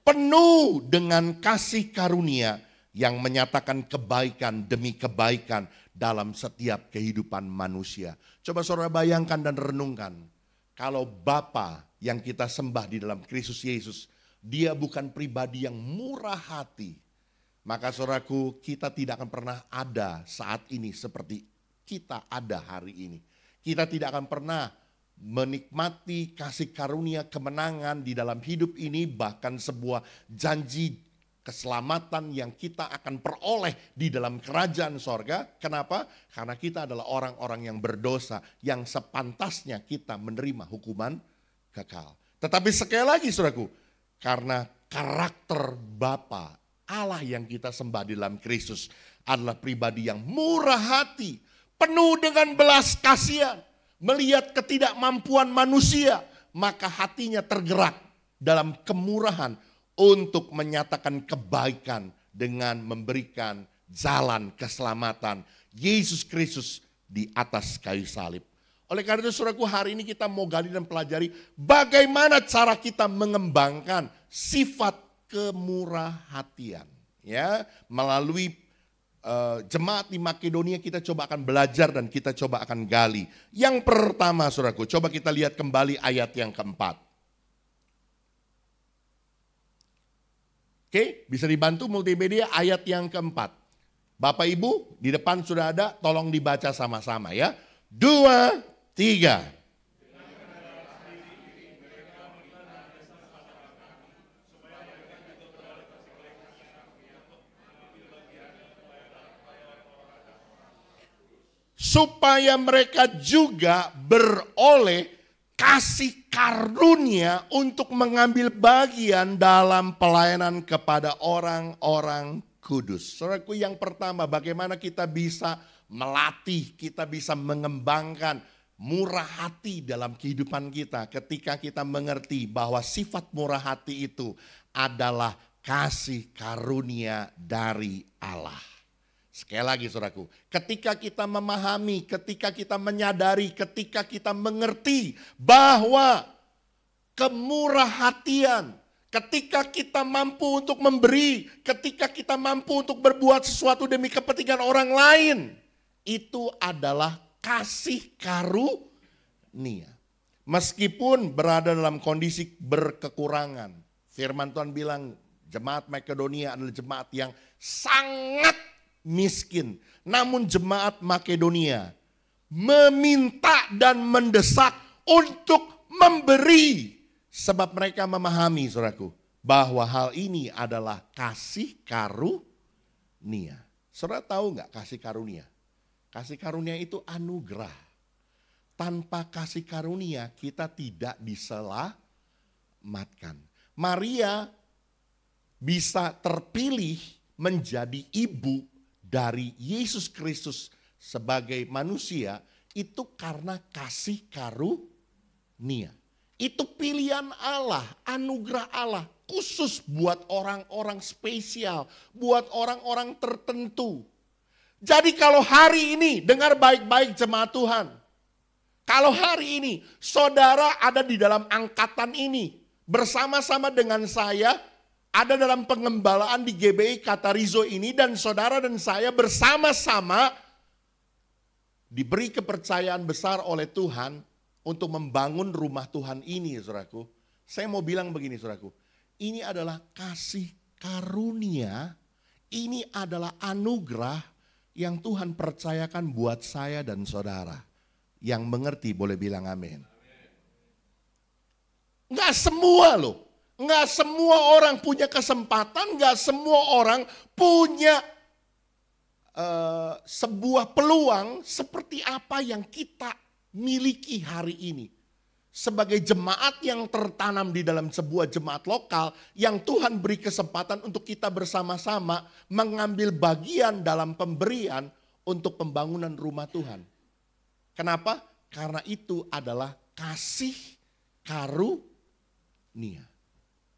Penuh dengan kasih karunia yang menyatakan kebaikan demi kebaikan dalam setiap kehidupan manusia. Coba saudara bayangkan dan renungkan. Kalau Bapa yang kita sembah di dalam Kristus Yesus, dia bukan pribadi yang murah hati, maka saudaraku, kita tidak akan pernah ada saat ini seperti kita ada hari ini. Kita tidak akan pernah menikmati kasih karunia kemenangan di dalam hidup ini, bahkan sebuah janji keselamatan yang kita akan peroleh di dalam kerajaan sorga. Kenapa? Karena kita adalah orang-orang yang berdosa, yang sepantasnya kita menerima hukuman kekal. Tetapi sekali lagi saudaraku, karena karakter Bapa Allah yang kita sembah di dalam Kristus adalah pribadi yang murah hati, penuh dengan belas kasihan, melihat ketidakmampuan manusia, maka hatinya tergerak dalam kemurahan untuk menyatakan kebaikan dengan memberikan jalan keselamatan Yesus Kristus di atas kayu salib. Oleh karena itu saudaraku, hari ini kita mau gali dan pelajari bagaimana cara kita mengembangkan sifat kemurahhatian. Ya, melalui jemaat di Makedonia kita coba akan belajar dan kita coba akan gali. Yang pertama saudaraku, coba kita lihat kembali ayat yang keempat. Oke, bisa dibantu multimedia ayat yang keempat. Bapak Ibu di depan sudah ada, tolong dibaca sama-sama ya. 2, 3. Supaya mereka juga beroleh kasih karunia untuk mengambil bagian dalam pelayanan kepada orang-orang kudus. Saudaraku, yang pertama, bagaimana kita bisa melatih, kita bisa mengembangkan murah hati dalam kehidupan kita ketika kita mengerti bahwa sifat murah hati itu adalah kasih karunia dari Allah. Sekali lagi saudaraku, ketika kita memahami, ketika kita menyadari, ketika kita mengerti bahwa kemurahhatian. Ketika kita mampu untuk memberi, ketika kita mampu untuk berbuat sesuatu demi kepentingan orang lain, itu adalah kasih karunia. Meskipun berada dalam kondisi berkekurangan, firman Tuhan bilang jemaat Makedonia adalah jemaat yang sangat miskin. Namun jemaat Makedonia meminta dan mendesak untuk memberi. Sebab mereka memahami, saudaraku, bahwa hal ini adalah kasih karunia. Saudara tahu nggak kasih karunia? Kasih karunia itu anugerah. Tanpa kasih karunia kita tidak diselamatkan. Maria bisa terpilih menjadi ibu dari Yesus Kristus sebagai manusia itu karena kasih karunia. Itu pilihan Allah, anugerah Allah khusus buat orang-orang spesial, buat orang-orang tertentu. Jadi kalau hari ini, dengar baik-baik jemaat Tuhan. Kalau hari ini saudara ada di dalam angkatan ini, bersama-sama dengan saya, ada dalam pengembalaan di GBI Katarizo ini, dan saudara dan saya bersama-sama diberi kepercayaan besar oleh Tuhan untuk membangun rumah Tuhan ini, saudaraku. Saya mau bilang begini, saudaraku. Ini adalah kasih karunia, ini adalah anugerah yang Tuhan percayakan buat saya dan saudara. Yang mengerti boleh bilang amin. Enggak semua loh. Enggak semua orang punya kesempatan, enggak semua orang punya sebuah peluang seperti apa yang kita miliki hari ini. Sebagai jemaat yang tertanam di dalam sebuah jemaat lokal yang Tuhan beri kesempatan untuk kita bersama-sama mengambil bagian dalam pemberian untuk pembangunan rumah Tuhan. Kenapa? Karena itu adalah kasih karunia.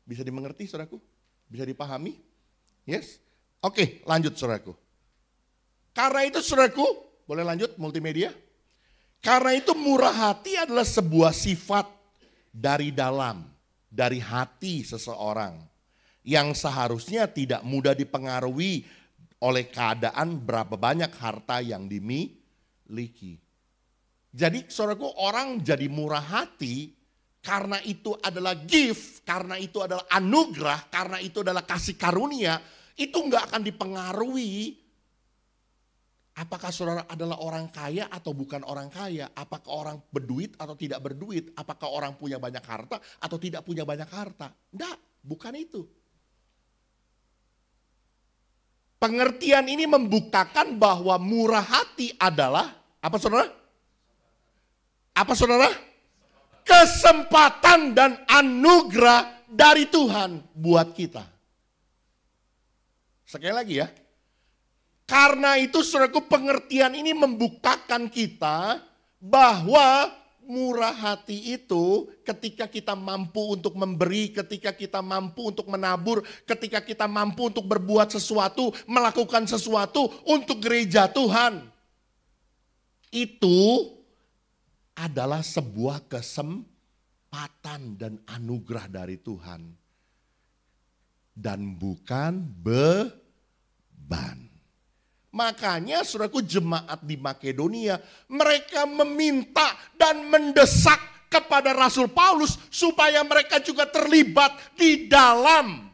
Bisa dimengerti, saudaraku? Bisa dipahami? Yes? Oke, lanjut, saudaraku. Karena itu, saudaraku, boleh lanjut multimedia? Karena itu murah hati adalah sebuah sifat dari dalam, dari hati seseorang yang seharusnya tidak mudah dipengaruhi oleh keadaan berapa banyak harta yang dimiliki. Jadi saudaraku, orang jadi murah hati karena itu adalah gift, karena itu adalah anugerah, karena itu adalah kasih karunia, itu nggak akan dipengaruhi apakah saudara adalah orang kaya atau bukan orang kaya, apakah orang berduit atau tidak berduit, apakah orang punya banyak harta atau tidak punya banyak harta. Enggak, bukan itu. Pengertian ini membukakan bahwa murah hati adalah, apa saudara? Apa saudara? Kesempatan dan anugerah dari Tuhan buat kita. Sekali lagi ya. Karena itu saudaraku, pengertian ini membukakan kita bahwa murah hati itu ketika kita mampu untuk memberi, ketika kita mampu untuk menabur, ketika kita mampu untuk berbuat sesuatu, melakukan sesuatu untuk gereja Tuhan. Itu adalah sebuah kesempatan dan anugerah dari Tuhan. Dan bukan beban. Makanya saudaraku, jemaat di Makedonia, mereka meminta dan mendesak kepada Rasul Paulus supaya mereka juga terlibat di dalam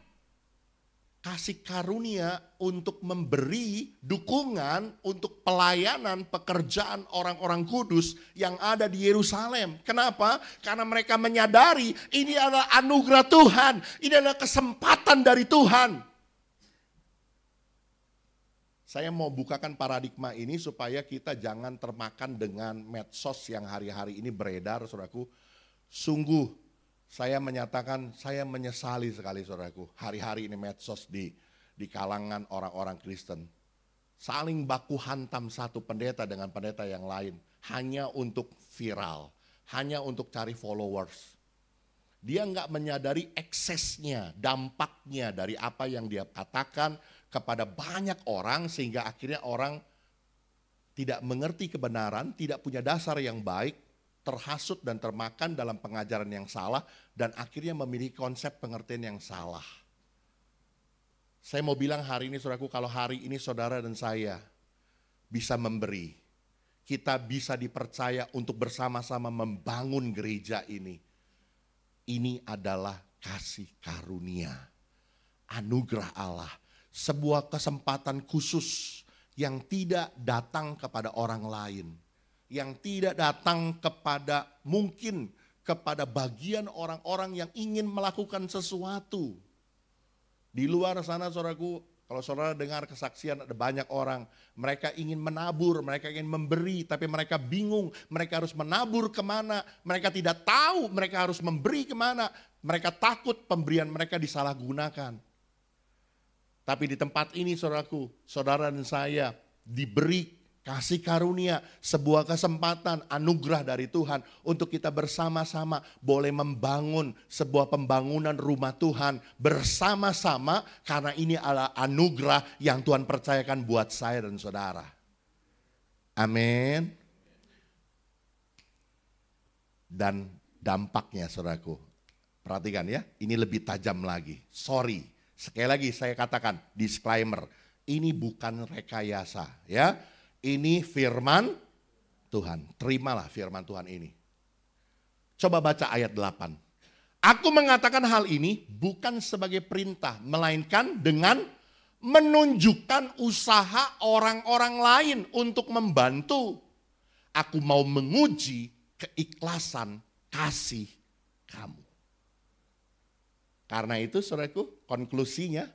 kasih karunia untuk memberi dukungan untuk pelayanan pekerjaan orang-orang kudus yang ada di Yerusalem. Kenapa? Karena mereka menyadari ini adalah anugerah Tuhan, ini adalah kesempatan dari Tuhan. Saya mau bukakan paradigma ini supaya kita jangan termakan dengan medsos yang hari-hari ini beredar, saudaraku. Sungguh saya menyatakan, saya menyesali sekali, saudaraku. Hari-hari ini medsos di kalangan orang-orang Kristen. Saling baku hantam satu pendeta dengan pendeta yang lain. Hanya untuk viral, hanya untuk cari followers. Dia nggak menyadari eksesnya, dampaknya dari apa yang dia katakan kepada banyak orang, sehingga akhirnya orang tidak mengerti kebenaran, tidak punya dasar yang baik, terhasut dan termakan dalam pengajaran yang salah dan akhirnya memiliki konsep pengertian yang salah. Saya mau bilang hari ini saudaraku, kalau hari ini saudara dan saya bisa memberi, kita bisa dipercaya untuk bersama-sama membangun gereja ini. Ini adalah kasih karunia, anugerah Allah, sebuah kesempatan khusus yang tidak datang kepada orang lain, yang tidak datang kepada mungkin kepada bagian orang-orang yang ingin melakukan sesuatu. Di luar sana saudaraku, kalau saudara dengar kesaksian ada banyak orang, mereka ingin menabur, mereka ingin memberi, tapi mereka bingung, mereka harus menabur kemana, mereka tidak tahu mereka harus memberi kemana, mereka takut pemberian mereka disalahgunakan. Tapi di tempat ini saudaraku, saudara dan saya diberi kasih karunia, sebuah kesempatan, anugerah dari Tuhan untuk kita bersama-sama boleh membangun sebuah pembangunan rumah Tuhan bersama-sama karena ini adalah anugerah yang Tuhan percayakan buat saya dan saudara. Amin. Dan dampaknya saudaraku, perhatikan ya, ini lebih tajam lagi. Sorry, sekali lagi saya katakan disclaimer, ini bukan rekayasa ya. Ini firman Tuhan. Terimalah firman Tuhan ini. Coba baca ayat 8. Aku mengatakan hal ini bukan sebagai perintah, melainkan dengan menunjukkan usaha orang-orang lain untuk membantu. Aku mau menguji keikhlasan kasih kamu. Karena itu saudaraku, konklusinya,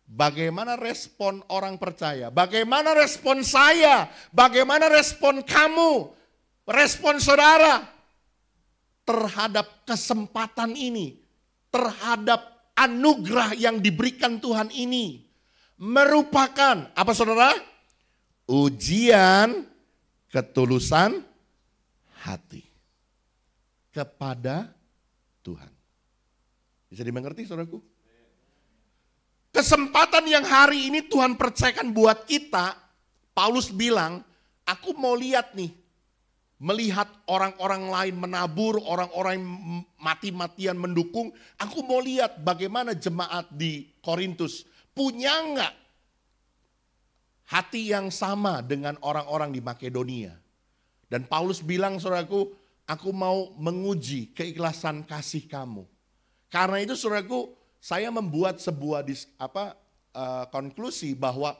bagaimana respon orang percaya? Bagaimana respon saya? Bagaimana respon kamu? Respon saudara terhadap kesempatan ini, terhadap anugerah yang diberikan Tuhan ini, merupakan apa saudara? Ujian ketulusan hati kepada Tuhan. Bisa dimengerti saudaraku? Kesempatan yang hari ini Tuhan percayakan buat kita, Paulus bilang, aku mau lihat nih, melihat orang-orang lain menabur, orang-orang mati-matian mendukung, aku mau lihat bagaimana jemaat di Korintus punya enggak hati yang sama dengan orang-orang di Makedonia. Dan Paulus bilang, saudaraku, aku mau menguji keikhlasan kasih kamu. Karena itu saudaraku, saya membuat sebuah konklusi bahwa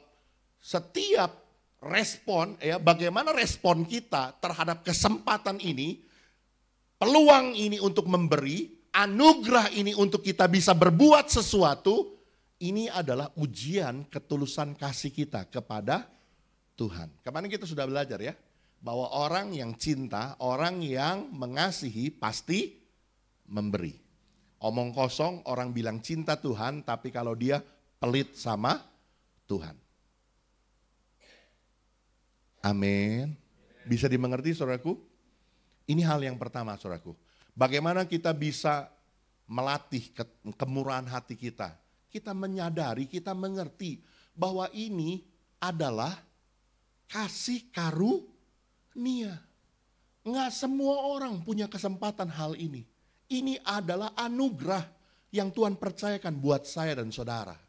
setiap respon, ya, bagaimana respon kita terhadap kesempatan ini, peluang ini untuk memberi, anugerah ini untuk kita bisa berbuat sesuatu, ini adalah ujian ketulusan kasih kita kepada Tuhan. Kemarin kita sudah belajar ya, bahwa orang yang cinta, orang yang mengasihi pasti memberi. Omong kosong orang bilang cinta Tuhan, tapi kalau dia pelit sama Tuhan. Amin. Bisa dimengerti saudaraku? Ini hal yang pertama saudaraku. Bagaimana kita bisa melatih kemurahan hati kita. Kita menyadari, kita mengerti bahwa ini adalah kasih karunia. Enggak semua orang punya kesempatan hal ini. Ini adalah anugerah yang Tuhan percayakan buat saya dan saudara.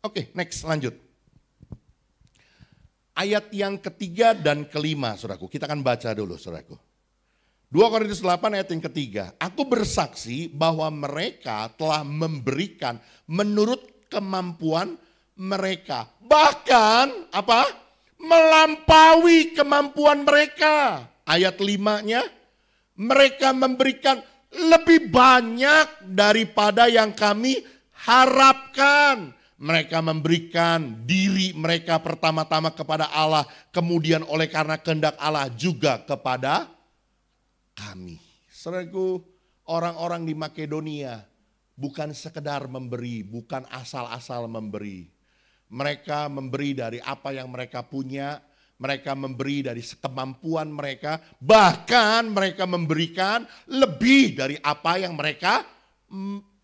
Oke, next, lanjut. Ayat yang ketiga dan kelima, saudaraku. Kita akan baca dulu, saudaraku. 2 Korintus 8 ayat yang ketiga. Aku bersaksi bahwa mereka telah memberikan menurut kemampuan mereka. Bahkan, apa? Melampaui kemampuan mereka. Ayat 5-nya. Mereka memberikan lebih banyak daripada yang kami harapkan. Mereka memberikan diri mereka pertama-tama kepada Allah. Kemudian oleh karena kehendak Allah juga kepada kami. Saudaraku, orang-orang di Makedonia bukan sekedar memberi, bukan asal-asal memberi. Mereka memberi dari apa yang mereka punya. Mereka memberi dari kemampuan mereka, bahkan mereka memberikan lebih dari apa yang mereka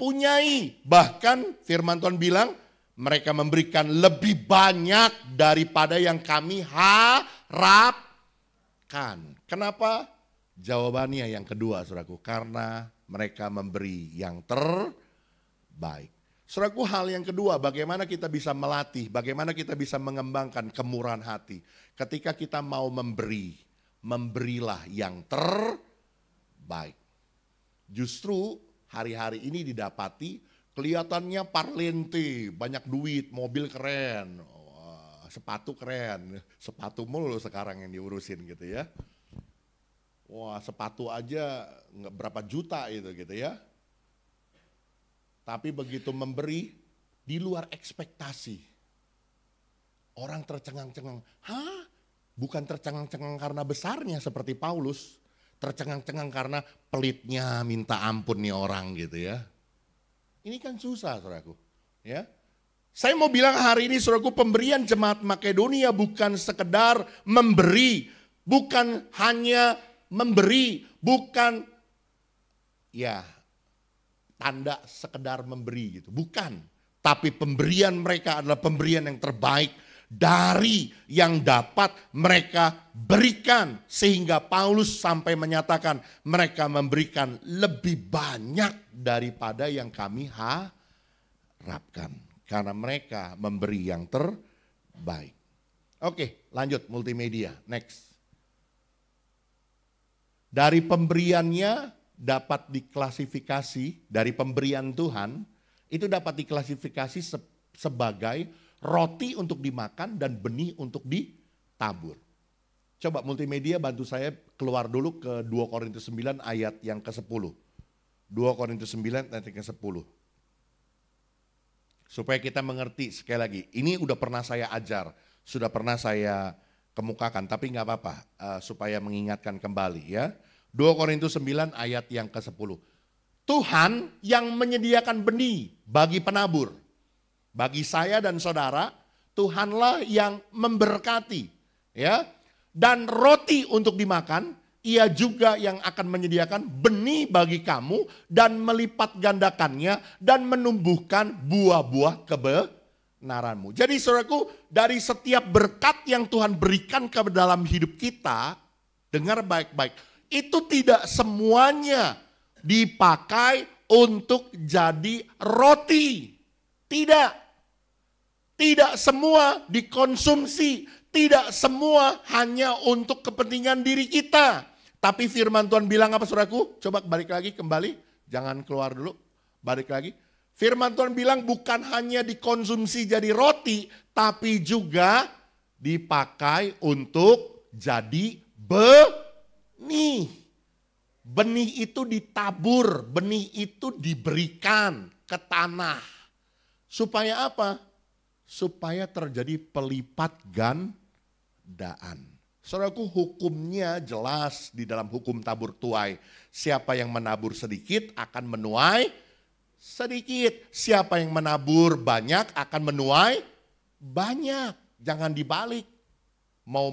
punyai. Bahkan firman Tuhan bilang, mereka memberikan lebih banyak daripada yang kami harapkan. Kenapa? Jawabannya yang kedua, saudaraku, karena mereka memberi yang terbaik. Saudaraku, hal yang kedua, bagaimana kita bisa melatih, bagaimana kita bisa mengembangkan kemurahan hati. Ketika kita mau memberi, memberilah yang terbaik. Justru hari-hari ini didapati kelihatannya parlente, banyak duit, mobil keren, sepatu keren, sepatu mulu sekarang yang diurusin gitu ya. Wah, sepatu aja nggak berapa juta itu gitu ya. Tapi begitu memberi di luar ekspektasi. Orang tercengang-cengang. Hah? Bukan tercengang-cengang karena besarnya seperti Paulus. Tercengang-cengang karena pelitnya minta ampun nih orang gitu ya. Ini kan susah, saudaraku. Ya. Saya mau bilang hari ini, saudaraku, pemberian jemaat Makedonia bukan sekedar memberi. Bukan hanya memberi, bukan ya tanda sekedar memberi gitu, bukan. Tapi pemberian mereka adalah pemberian yang terbaik dari yang dapat mereka berikan. Sehingga Paulus sampai menyatakan mereka memberikan lebih banyak daripada yang kami harapkan. Karena mereka memberi yang terbaik. Oke, lanjut multimedia, next. Dari pemberiannya dapat diklasifikasi, dari pemberian Tuhan, itu dapat diklasifikasi sebagai roti untuk dimakan dan benih untuk ditabur. Coba multimedia bantu saya keluar dulu ke 2 Korintus 9 ayat yang ke-10. 2 Korintus 9 ayat yang ke-10. Supaya kita mengerti, sekali lagi, ini udah pernah saya ajar, sudah pernah saya kemukakan, tapi nggak apa-apa, supaya mengingatkan kembali ya. 2 Korintus 9 ayat yang ke-10. Tuhan yang menyediakan benih bagi penabur. Bagi saya dan saudara, Tuhanlah yang memberkati. Ya. Dan roti untuk dimakan, Ia juga yang akan menyediakan benih bagi kamu dan melipat gandakannya dan menumbuhkan buah-buah kebenaranmu. Jadi saudaraku, dari setiap berkat yang Tuhan berikan ke dalam hidup kita, dengar baik-baik, itu tidak semuanya dipakai untuk jadi roti. Tidak. Tidak semua dikonsumsi. Tidak semua hanya untuk kepentingan diri kita. Tapi firman Tuhan bilang apa, saudaraku? Coba balik lagi kembali. Jangan keluar dulu. Balik lagi. Firman Tuhan bilang bukan hanya dikonsumsi jadi roti, tapi juga dipakai untuk jadi benih. Benih itu ditabur, benih itu diberikan ke tanah. Supaya apa? Supaya terjadi pelipat gandaan. Saudaraku, hukumnya jelas di dalam hukum tabur tuai. Siapa yang menabur sedikit akan menuai sedikit. Siapa yang menabur banyak akan menuai banyak. Jangan dibalik. Mau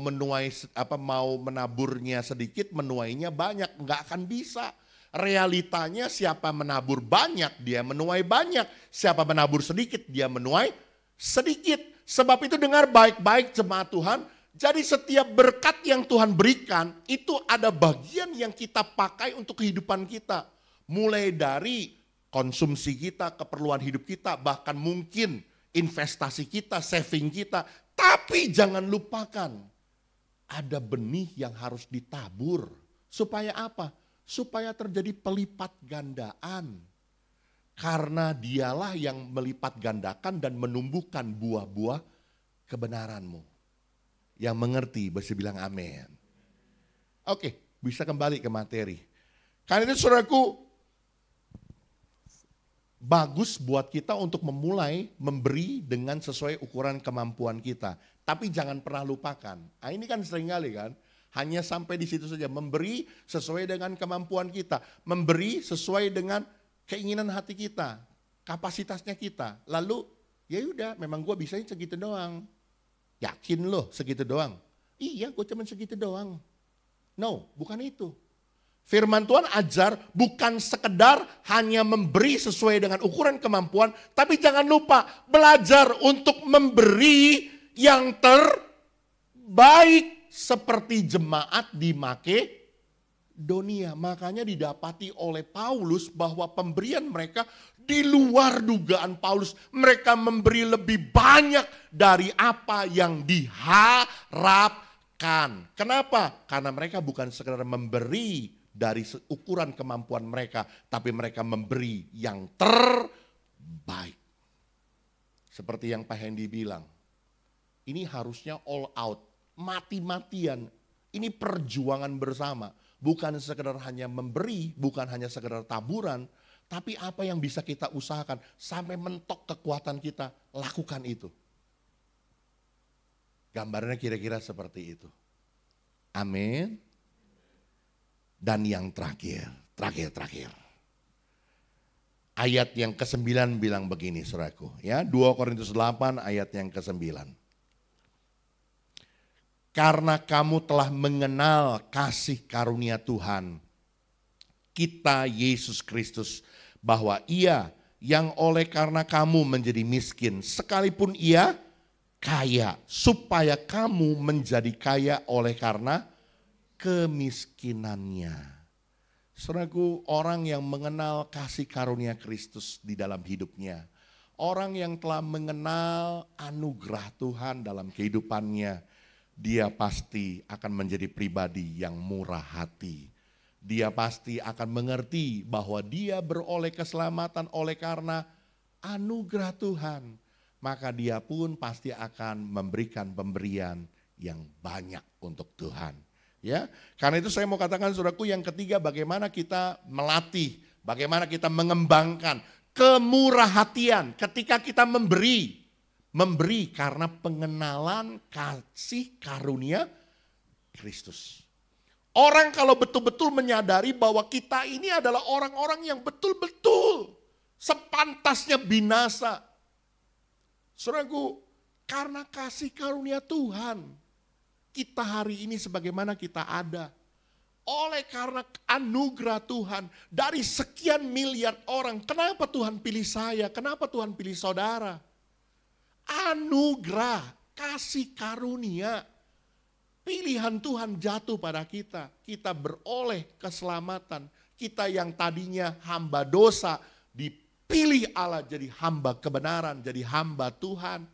menaburnya sedikit, menuainya banyak, enggak akan bisa. Realitanya siapa menabur banyak, dia menuai banyak. Siapa menabur sedikit, dia menuai sedikit. Sebab itu dengar baik-baik jemaat Tuhan. Jadi setiap berkat yang Tuhan berikan, itu ada bagian yang kita pakai untuk kehidupan kita. Mulai dari konsumsi kita, keperluan hidup kita, bahkan mungkin investasi kita, saving kita. Tapi jangan lupakan, ada benih yang harus ditabur. Supaya apa? Supaya terjadi pelipat gandaan. Karena dialah yang melipat gandakan dan menumbuhkan buah-buah kebenaranmu. Yang mengerti bisa bilang amin. Oke, bisa kembali ke materi. Karena itu saudaraku, bagus buat kita untuk memulai memberi dengan sesuai ukuran kemampuan kita. Tapi jangan pernah lupakan. Nah, ini kan seringkali kan, hanya sampai di situ saja. Memberi sesuai dengan kemampuan kita. Memberi sesuai dengan keinginan hati kita. Kapasitasnya kita. Lalu ya udah, memang gue bisanya segitu doang. Yakin loh segitu doang? Iya, gue cuma segitu doang. No, bukan itu. Firman Tuhan ajar bukan sekedar hanya memberi sesuai dengan ukuran kemampuan, tapi jangan lupa belajar untuk memberi yang terbaik seperti jemaat di Makedonia. Makedonia. Makanya didapati oleh Paulus bahwa pemberian mereka di luar dugaan Paulus. Mereka memberi lebih banyak dari apa yang diharapkan. Kenapa? Karena mereka bukan sekedar memberi dari ukuran kemampuan mereka, tapi mereka memberi yang terbaik. Seperti yang Pak Hendy bilang, ini harusnya all out, mati-matian. Ini perjuangan bersama. Bukan sekedar hanya memberi, bukan hanya sekedar taburan, tapi apa yang bisa kita usahakan sampai mentok kekuatan kita, lakukan itu. Gambarnya kira-kira seperti itu. Amin. Dan yang terakhir. Ayat yang ke-9 bilang begini, saudaraku. Ya, 2 Korintus 8 ayat yang ke-9. Karena kamu telah mengenal kasih karunia Tuhan kita Yesus Kristus, bahwa Ia yang oleh karena kamu menjadi miskin, sekalipun Ia kaya, supaya kamu menjadi kaya oleh karena kemiskinannya. Saudaraku, orang yang mengenal kasih karunia Kristus di dalam hidupnya, orang yang telah mengenal anugerah Tuhan dalam kehidupannya, dia pasti akan menjadi pribadi yang murah hati. Dia pasti akan mengerti bahwa dia beroleh keselamatan oleh karena anugerah Tuhan. Maka dia pun pasti akan memberikan pemberian yang banyak untuk Tuhan. Ya, karena itu saya mau katakan saudaraku, yang ketiga, bagaimana kita melatih, bagaimana kita mengembangkan kemurahhatian ketika kita memberi. Memberi karena pengenalan kasih karunia Kristus. Orang kalau betul-betul menyadari bahwa kita ini adalah orang-orang yang betul-betul sepantasnya binasa. Saudaraku, karena kasih karunia Tuhan, kita hari ini sebagaimana kita ada. Oleh karena anugerah Tuhan, dari sekian miliar orang, kenapa Tuhan pilih saya? Kenapa Tuhan pilih saudara? Anugerah, kasih karunia, pilihan Tuhan jatuh pada kita. Kita beroleh keselamatan. Kita yang tadinya hamba dosa, dipilih Allah jadi hamba kebenaran, jadi hamba Tuhan.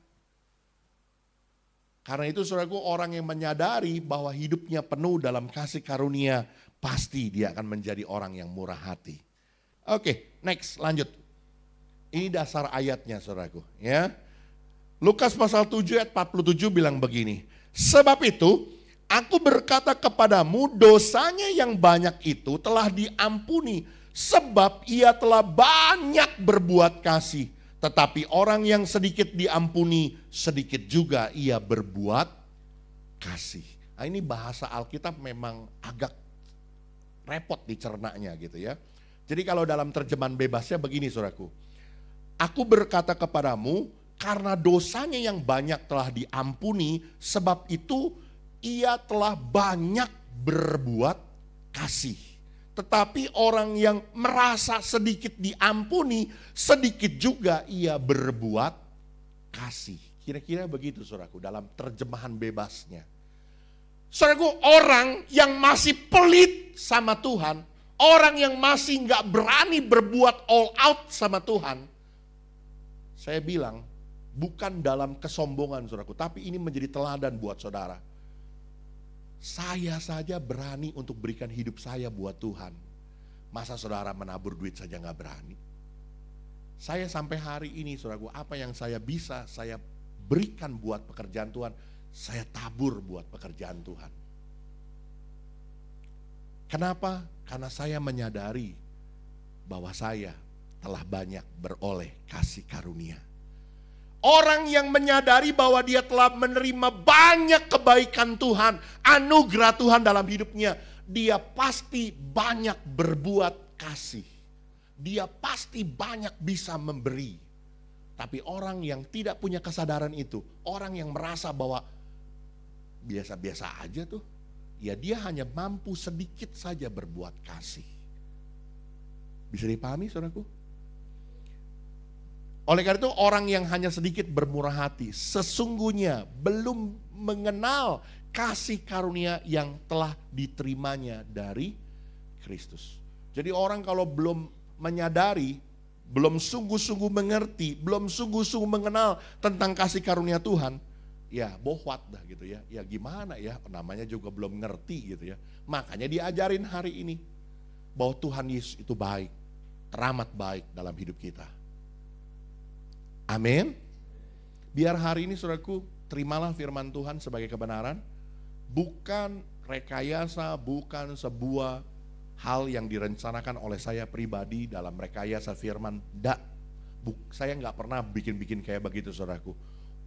Karena itu saudaraku, orang yang menyadari bahwa hidupnya penuh dalam kasih karunia, pasti dia akan menjadi orang yang murah hati. Oke, next, lanjut. Ini dasar ayatnya saudaraku, ya. Lukas pasal 7 ayat 47 bilang begini. Sebab itu aku berkata kepadamu, dosanya yang banyak itu telah diampuni, sebab ia telah banyak berbuat kasih. Tetapi orang yang sedikit diampuni, sedikit juga ia berbuat kasih. Nah, ini bahasa Alkitab memang agak repot dicernanya gitu ya. Jadi kalau dalam terjemahan bebasnya begini saudaraku. Aku berkata kepadamu, karena dosanya yang banyak telah diampuni, sebab itu ia telah banyak berbuat kasih. Tetapi orang yang merasa sedikit diampuni, sedikit juga ia berbuat kasih. Kira-kira begitu saudaraku dalam terjemahan bebasnya. Saudaraku, orang yang masih pelit sama Tuhan, orang yang masih gak berani berbuat all out sama Tuhan, saya bilang, bukan dalam kesombongan saudaraku, tapi ini menjadi teladan buat saudara. Saya saja berani untuk berikan hidup saya buat Tuhan. Masa saudara menabur duit saja gak berani? Saya sampai hari ini saudaraku, apa yang saya bisa saya berikan buat pekerjaan Tuhan, saya tabur buat pekerjaan Tuhan. Kenapa? Karena saya menyadari bahwa saya telah banyak beroleh kasih karunia. Orang yang menyadari bahwa dia telah menerima banyak kebaikan Tuhan, anugerah Tuhan dalam hidupnya, dia pasti banyak berbuat kasih. Dia pasti banyak bisa memberi. Tapi orang yang tidak punya kesadaran itu, orang yang merasa bahwa biasa-biasa aja tuh, ya dia hanya mampu sedikit saja berbuat kasih. Bisa dipahami saudaraku? Oleh karena itu orang yang hanya sedikit bermurah hati sesungguhnya belum mengenal kasih karunia yang telah diterimanya dari Kristus. Jadi orang kalau belum menyadari, belum sungguh-sungguh mengerti, belum sungguh-sungguh mengenal tentang kasih karunia Tuhan, ya bohwat dah gitu ya. Ya gimana ya, namanya juga belum ngerti gitu ya. Makanya diajarin hari ini bahwa Tuhan Yesus itu baik, teramat baik dalam hidup kita. Amin. Biar hari ini saudaraku, terimalah firman Tuhan sebagai kebenaran, bukan rekayasa, bukan sebuah hal yang direncanakan oleh saya pribadi dalam rekayasa firman. Saya nggak pernah bikin-bikin kayak begitu saudaraku.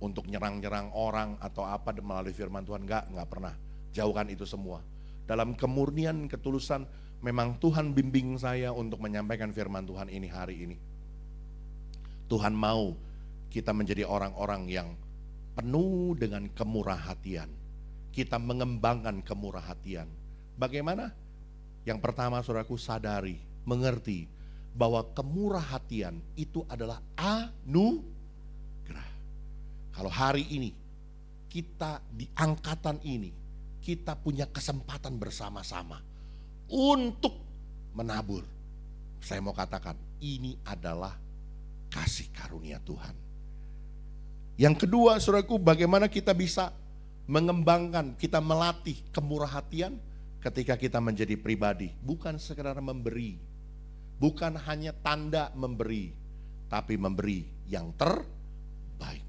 Untuk nyerang-nyerang orang atau apa melalui firman Tuhan, nggak pernah. Jauhkan itu semua. Dalam kemurnian, ketulusan, memang Tuhan bimbing saya untuk menyampaikan firman Tuhan ini hari ini. Tuhan mau kita menjadi orang-orang yang penuh dengan kemurah hatian. Kita mengembangkan kemurah hatian. Bagaimana? Yang pertama saudaraku, sadari, mengerti bahwa kemurah hatian itu adalah anugerah. Kalau hari ini kita di angkatan ini, kita punya kesempatan bersama-sama untuk menabur. Saya mau katakan, ini adalah kasih karunia Tuhan. Yang kedua saudaraku, bagaimana kita bisa mengembangkan, kita melatih kemurah hatian ketika kita menjadi pribadi. Bukan sekedar memberi, bukan hanya tanda memberi, tapi memberi yang terbaik.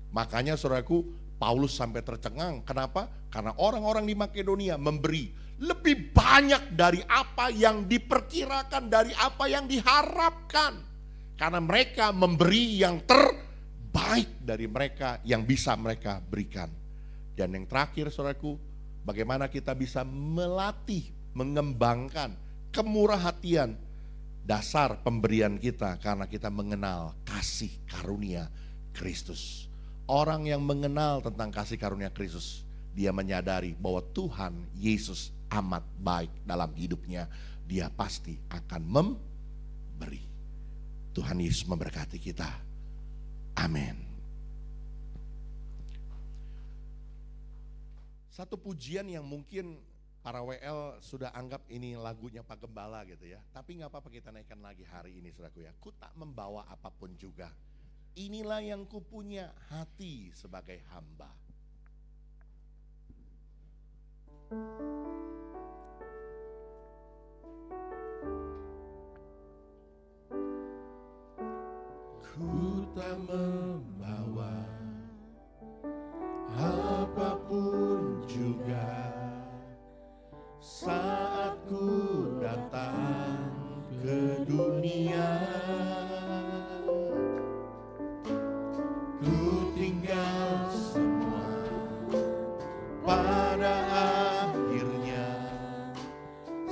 Makanya saudaraku, Paulus sampai tercengang. Kenapa? Karena orang-orang di Makedonia memberi lebih banyak dari apa yang diperkirakan, dari apa yang diharapkan. Karena mereka memberi yang terbaik dari mereka yang bisa mereka berikan. Dan yang terakhir saudaraku, bagaimana kita bisa melatih, mengembangkan kemurah hatian dasar pemberian kita karena kita mengenal kasih karunia Kristus. Orang yang mengenal tentang kasih karunia Kristus, dia menyadari bahwa Tuhan Yesus amat baik dalam hidupnya. Dia pasti akan memberi. Tuhan Yesus memberkati kita. Amin. Satu pujian yang mungkin para WL sudah anggap ini lagunya Pak Gembala gitu ya. Tapi gak apa-apa kita naikkan lagi hari ini saudaraku ya. Ku tak membawa apapun juga. Inilah yang kupunya, hati sebagai hamba. Ku tak membawa apapun juga saat ku datang ke dunia. Ku tinggal semua pada akhirnya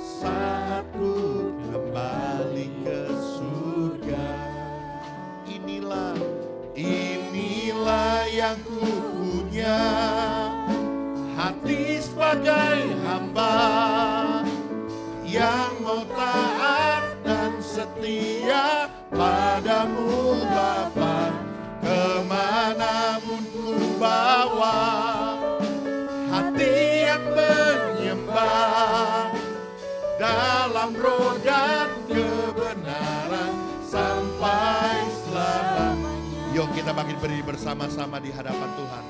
saat ku kembali ke surga. Inilah yang ku punya, hati sebagai hamba yang mau taat dan setia padamu Bapa. Kemanapun ku bawa, hati yang menyembah dalam roh dan kebenaran sampai selamanya. Yuk kita bangkit berdiri bersama-sama di hadapan Tuhan.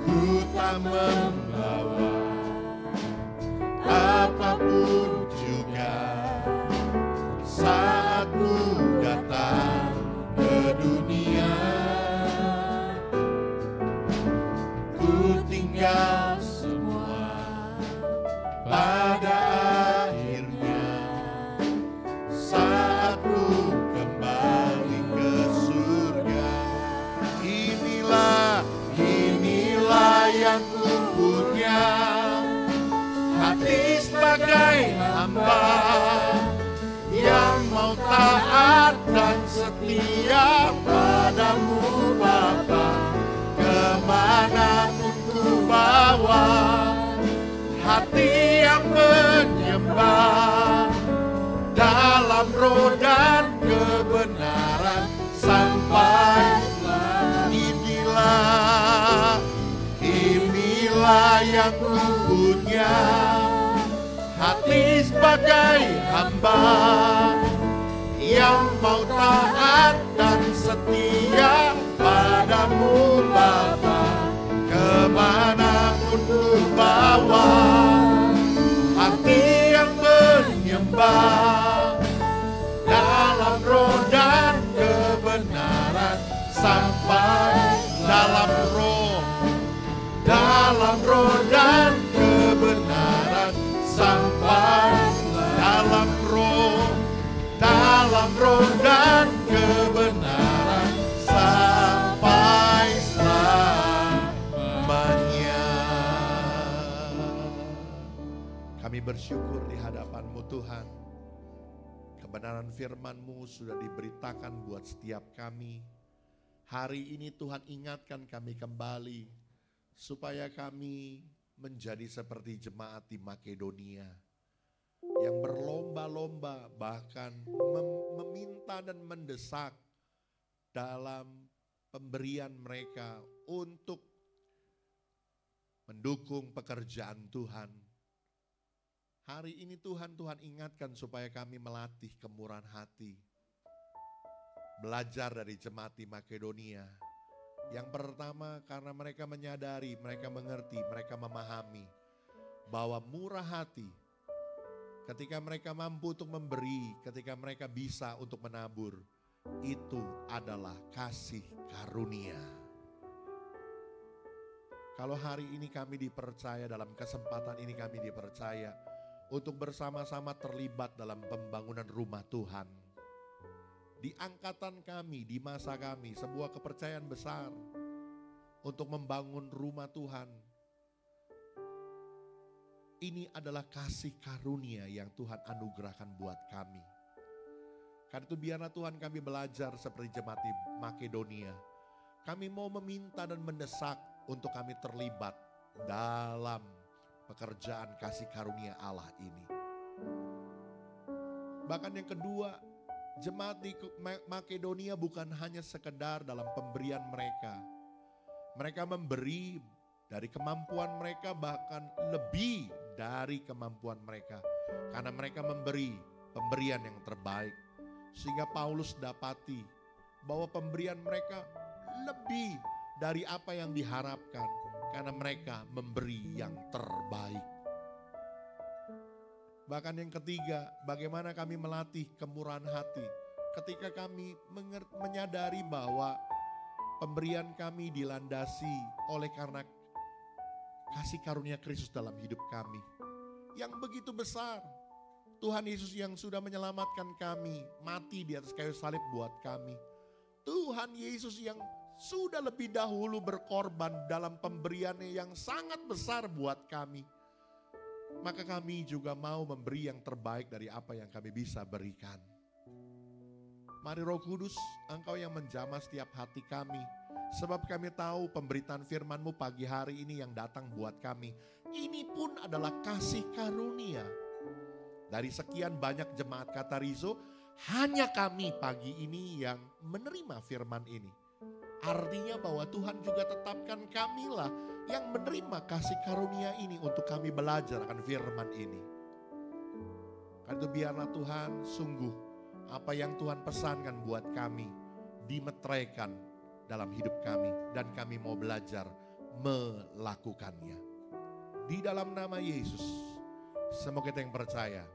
Ku tak membawa apapun juga saat ku datang ke dunia. Ku tinggal semua pada akhirnya saat ku kembali ke surga. Inilah yang ku punya, hati sebagai hamba yang mau taat dan setia padamu Bapa. Kemanapun ku bawa, hati yang menyembah dalam roh dan kebenaran sampai inilah yang ku punya, hati sebagai hamba yang mau taat dan setia padamu Bapa. Kemanapun ku bawa, hati yang menyembah dalam roh dan kebenaran, sampai dalam roh dan kebenaran, sampai dalam roh dan kebenaran, sampai selamanya. Kami bersyukur di hadapan-Mu Tuhan. Kebenaran firman-Mu sudah diberitakan buat setiap kami. Hari ini Tuhan ingatkan kami kembali, supaya kami menjadi seperti jemaat di Makedonia yang berlomba-lomba, bahkan meminta dan mendesak dalam pemberian mereka untuk mendukung pekerjaan Tuhan. Hari ini Tuhan ingatkan supaya kami melatih kemurahan hati, belajar dari jemaat di Makedonia. Yang pertama, karena mereka menyadari, mereka mengerti, mereka memahami bahwa murah hati ketika mereka mampu untuk memberi, ketika mereka bisa untuk menabur, itu adalah kasih karunia. Kalau hari ini kami dipercaya, dalam kesempatan ini kami dipercaya untuk bersama-sama terlibat dalam pembangunan rumah Tuhan. Di angkatan kami, di masa kami, sebuah kepercayaan besar untuk membangun rumah Tuhan. Ini adalah kasih karunia yang Tuhan anugerahkan buat kami. Karena itu biarlah Tuhan kami belajar seperti jemaat di Makedonia. Kami mau meminta dan mendesak untuk kami terlibat dalam pekerjaan kasih karunia Allah ini. Bahkan yang kedua, jemaat di Makedonia bukan hanya sekedar dalam pemberian mereka. Mereka memberi dari kemampuan mereka, bahkan lebih dari kemampuan mereka. Karena mereka memberi pemberian yang terbaik. Sehingga Paulus dapati bahwa pemberian mereka lebih dari apa yang diharapkan. Karena mereka memberi yang terbaik. Bahkan yang ketiga, bagaimana kami melatih kemurahan hati ketika kami menyadari bahwa pemberian kami dilandasi oleh karena kasih karunia Kristus dalam hidup kami yang begitu besar. Tuhan Yesus yang sudah menyelamatkan kami, mati di atas kayu salib buat kami. Tuhan Yesus yang sudah lebih dahulu berkorban dalam pemberiannya yang sangat besar buat kami. Maka kami juga mau memberi yang terbaik dari apa yang kami bisa berikan. Mari Roh Kudus, Engkau yang menjamah setiap hati kami. Sebab kami tahu pemberitaan firman-Mu pagi hari ini yang datang buat kami. Ini pun adalah kasih karunia. Dari sekian banyak jemaat Katarizo, hanya kami pagi ini yang menerima firman ini. Artinya bahwa Tuhan juga tetapkan kamilah yang menerima kasih karunia ini untuk kami belajar akan firman ini. Karena itu biarlah Tuhan sungguh apa yang Tuhan pesankan buat kami dimeteraikan dalam hidup kami. Dan kami mau belajar melakukannya. Di dalam nama Yesus, semoga kita yang percaya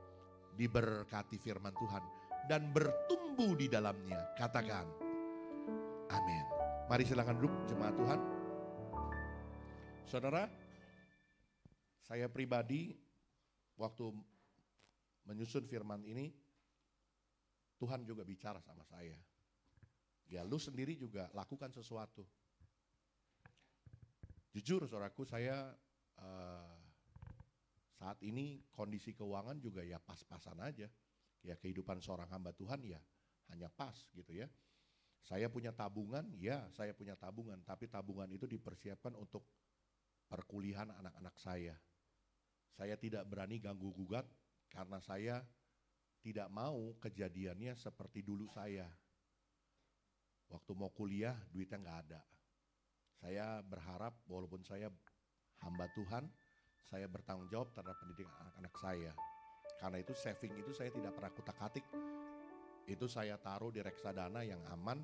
diberkati firman Tuhan dan bertumbuh di dalamnya. Katakan amin. Mari silakan duduk jemaat Tuhan. Saudara, saya pribadi waktu menyusun firman ini, Tuhan juga bicara sama saya. Ya lu sendiri juga lakukan sesuatu. Jujur saudaraku, saya saat ini kondisi keuangan juga ya pas-pasan aja. Ya kehidupan seorang hamba Tuhan ya hanya pas gitu ya. Saya punya tabungan, ya saya punya tabungan. Tapi tabungan itu dipersiapkan untuk perkuliahan anak-anak saya. Saya tidak berani ganggu gugat karena saya tidak mau kejadiannya seperti dulu saya. Waktu mau kuliah duitnya nggak ada. Saya berharap walaupun saya hamba Tuhan, saya bertanggung jawab terhadap pendidikan anak-anak saya. Karena itu saving itu saya tidak pernah kutak-atik. Itu saya taruh di reksadana yang aman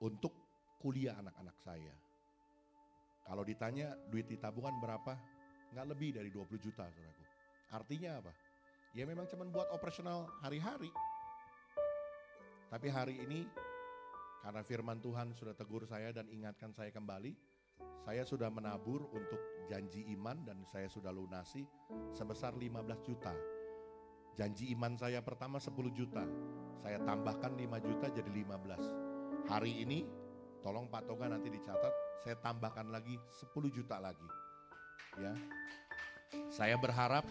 untuk kuliah anak-anak saya. Kalau ditanya duit di tabungan berapa? Nggak lebih dari 20 juta, saudaraku. Artinya apa? Ya memang cuma buat operasional hari-hari. Tapi hari ini karena firman Tuhan sudah tegur saya dan ingatkan saya kembali, saya sudah menabur untuk janji iman dan saya sudah lunasi sebesar 15 juta. Janji iman saya pertama 10 juta, saya tambahkan 5 juta jadi 15. Hari ini, tolong Pak Toga nanti dicatat, saya tambahkan lagi 10 juta lagi. Ya, saya berharap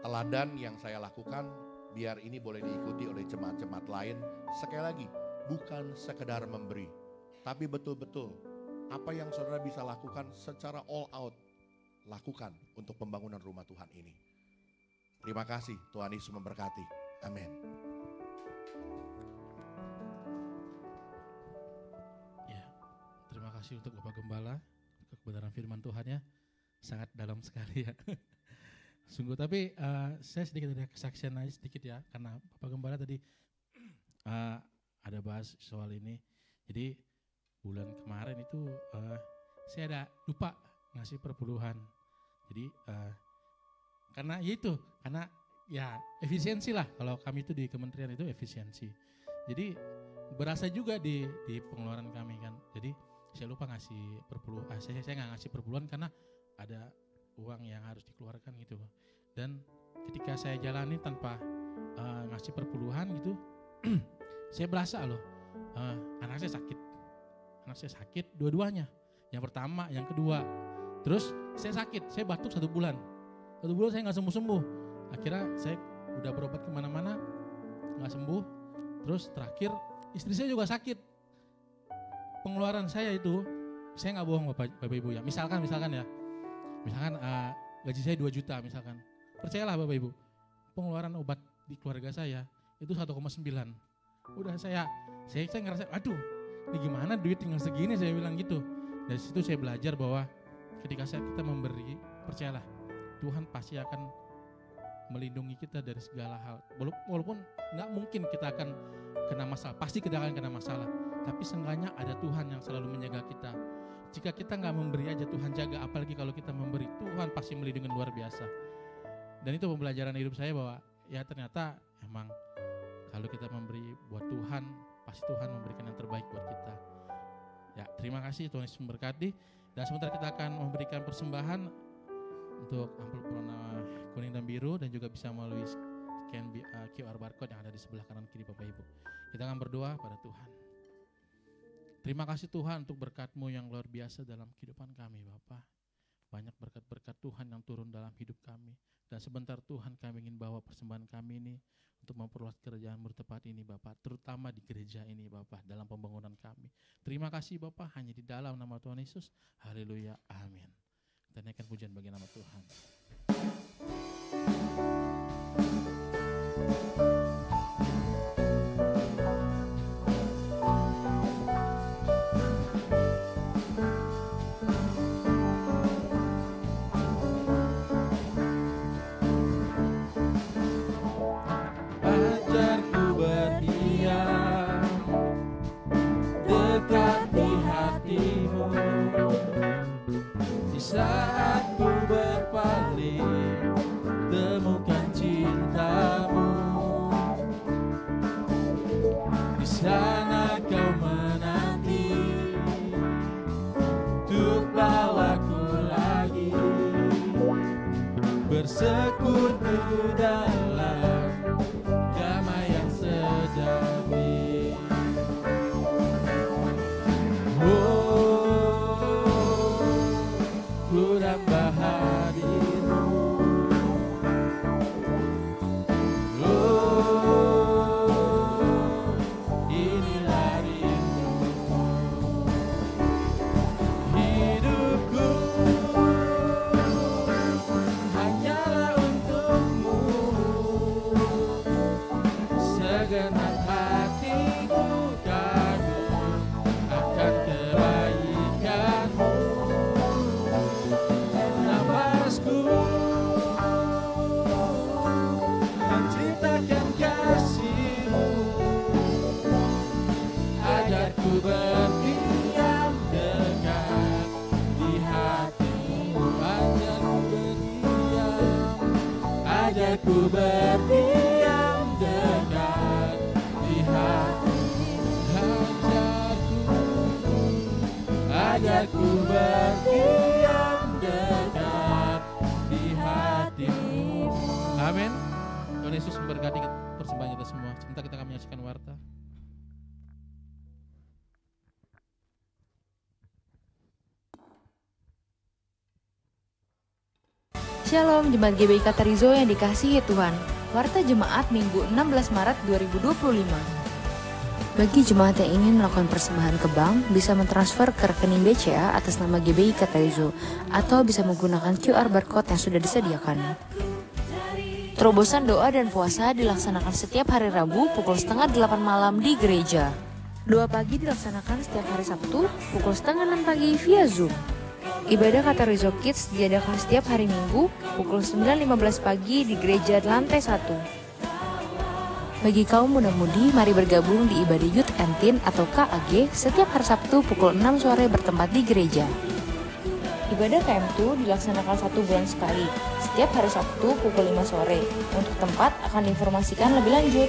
teladan yang saya lakukan biar ini boleh diikuti oleh jemaat-jemaat lain. Sekali lagi, bukan sekedar memberi, tapi betul-betul apa yang saudara bisa lakukan secara all out, lakukan untuk pembangunan rumah Tuhan ini. Terima kasih, Tuhan Yesus memberkati. Amin. Ya, terima kasih untuk Bapak Gembala, kebenaran firman Tuhan ya, sangat dalam sekali ya. Sungguh, tapi saya sedikit ada kesaksian aja sedikit ya, karena Bapak Gembala tadi ada bahas soal ini. Jadi bulan kemarin itu saya ada lupa ngasih perpuluhan. Jadi karena ya efisiensi lah, kalau kami itu di kementerian itu efisiensi. Jadi berasa juga di pengeluaran kami kan. Jadi saya lupa ngasih perpuluhan, saya nggak ngasih perpuluhan karena ada uang yang harus dikeluarkan gitu. Dan ketika saya jalani tanpa ngasih perpuluhan gitu, saya berasa loh, anak saya sakit dua-duanya. Yang pertama, yang kedua. Terus saya sakit, saya batuk 1 bulan. 1 bulan saya nggak sembuh-sembuh. Akhirnya saya udah berobat kemana-mana, nggak sembuh. Terus terakhir istri saya juga sakit. Pengeluaran saya itu, saya nggak bohong Bapak Ibu ya. Misalkan ya, gaji saya 2 juta misalkan. Percayalah Bapak Ibu, pengeluaran obat di keluarga saya itu 1,9. Udah saya ngerasa, aduh, ini gimana duit tinggal segini, saya bilang gitu. Dari situ saya belajar bahwa ketika kita memberi, percayalah Tuhan pasti akan melindungi kita dari segala hal. Walaupun nggak mungkin kita akan kena masalah, pasti kita akan kena masalah. Tapi seenggaknya ada Tuhan yang selalu menjaga kita. Jika kita nggak memberi aja, Tuhan jaga. Apalagi kalau kita memberi, Tuhan pasti melindungi luar biasa. Dan itu pembelajaran hidup saya bahwa ya ternyata emang kalau kita memberi buat Tuhan, pasti Tuhan memberikan yang terbaik buat kita. Ya, terima kasih, Tuhan Yesus memberkati. Dan sebentar kita akan memberikan persembahan untuk amplop warna kuning dan biru, dan juga bisa melalui scan QR barcode yang ada di sebelah kanan kiri Bapak Ibu. Kita akan berdoa pada Tuhan. Terima kasih Tuhan untuk berkat-Mu yang luar biasa dalam kehidupan kami Bapak. Banyak berkat-berkat Tuhan yang turun dalam hidup kami. Dan sebentar Tuhan, kami ingin bawa persembahan kami ini untuk memperluas kerajaan-Mu di tempat ini Bapak, terutama di gereja ini Bapak, dalam pembangunan kami. Terima kasih Bapak, hanya di dalam nama Tuhan Yesus. Haleluya, amin. Kita naikkan pujian bagi nama Tuhan. Saat ku berpaling, temukan cinta-Mu. Di sana Kau menanti untuk bawaku lagi bersekutu dalam damai yang sejati. Ku dapat hadir-Mu. Inilah rinduku. Hidupku hanyalah untuk-Mu. Segenap hatiku kagum akan kebaikan-Mu. Nafas berdiam dekat di hati. Ajarku berdiam dekat di hatimu. Amin. Tuhan Yesus memberkati persembahan kita semua. Sebentar kita akan menyaksikan warta. Shalom Jemaat GBI Katerizo yang dikasihi Tuhan. Warta Jemaat Minggu 16 Maret 2025. Bagi jemaat yang ingin melakukan persembahan ke bank, bisa mentransfer ke rekening BCA atas nama GBI Katerizo atau bisa menggunakan QR barcode yang sudah disediakan. Terobosan doa dan puasa dilaksanakan setiap hari Rabu pukul 7:30 malam di gereja. Doa pagi dilaksanakan setiap hari Sabtu pukul 5:30 pagi via Zoom. Ibadah Katerizo Kids diadakan setiap hari Minggu pukul 9:15 pagi di gereja lantai 1. Bagi kaum muda-mudi, mari bergabung di ibadah Youth and Teen atau KAG setiap hari Sabtu pukul 6 sore bertempat di gereja. Ibadah KM2 dilaksanakan 1 bulan sekali, setiap hari Sabtu pukul 5 sore. Untuk tempat akan diinformasikan lebih lanjut.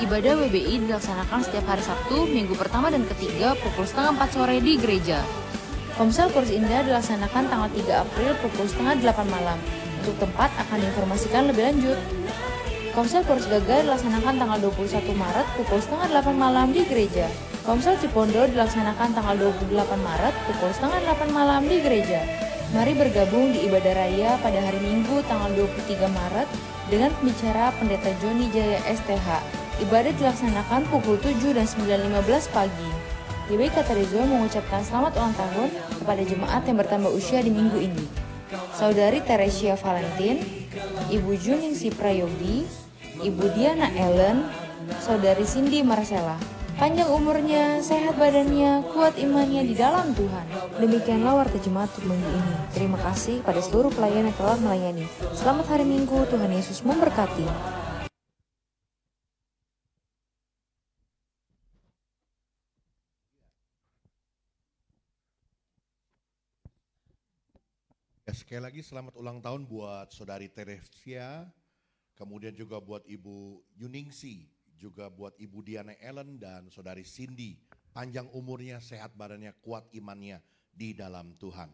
Ibadah WBI dilaksanakan setiap hari Sabtu, minggu pertama dan ketiga pukul 3:30 sore di gereja. Komsel Kursi Indah dilaksanakan tanggal 3 April pukul 7:30 malam. Untuk tempat akan diinformasikan lebih lanjut. Komsel Kursi Gagal dilaksanakan tanggal 21 Maret pukul 7:30 malam di gereja. Komsel Cipondo dilaksanakan tanggal 28 Maret pukul 7:30 malam di gereja. Mari bergabung di ibadah raya pada hari Minggu tanggal 23 Maret dengan pembicara Pendeta Joni Jaya STH. Ibadah dilaksanakan pukul 7 dan 9:15 pagi. GBI Katerizo mengucapkan selamat ulang tahun kepada jemaat yang bertambah usia di minggu ini. Saudari Teresia Valentin, Ibu Juningsi Prayogi, Ibu Diana Ellen, Saudari Cindy Marcella. Panjang umurnya, sehat badannya, kuat imannya di dalam Tuhan. Demikianlah warta jemaat untuk minggu ini. Terima kasih pada seluruh pelayan yang telah melayani. Selamat hari Minggu, Tuhan Yesus memberkati. Ya, sekali lagi selamat ulang tahun buat Saudari Teresia, kemudian juga buat Ibu Yuningsi, juga buat Ibu Diana Ellen dan Saudari Cindy. Panjang umurnya, sehat badannya, kuat imannya di dalam Tuhan.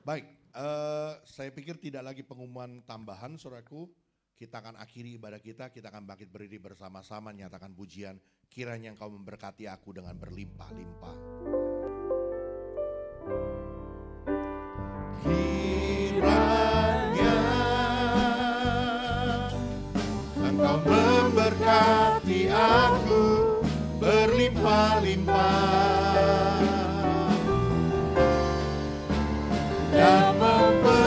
Baik, saya pikir tidak lagi pengumuman tambahan saudaraku. Kita akan akhiri ibadah kita akan bangkit berdiri bersama-sama, nyatakan pujian. Kiranya Engkau memberkati aku dengan berlimpah-limpah. Kiranya Engkau memberkati aku berlimpah-limpah dan memperluas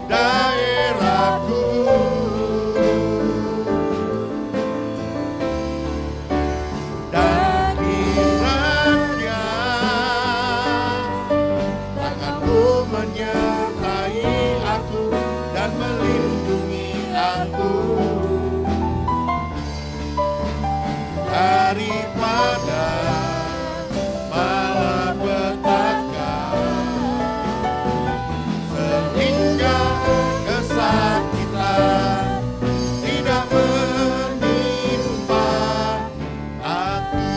daerahku. Daripada malapetaka sehingga kesakitan tidak menimpa aku.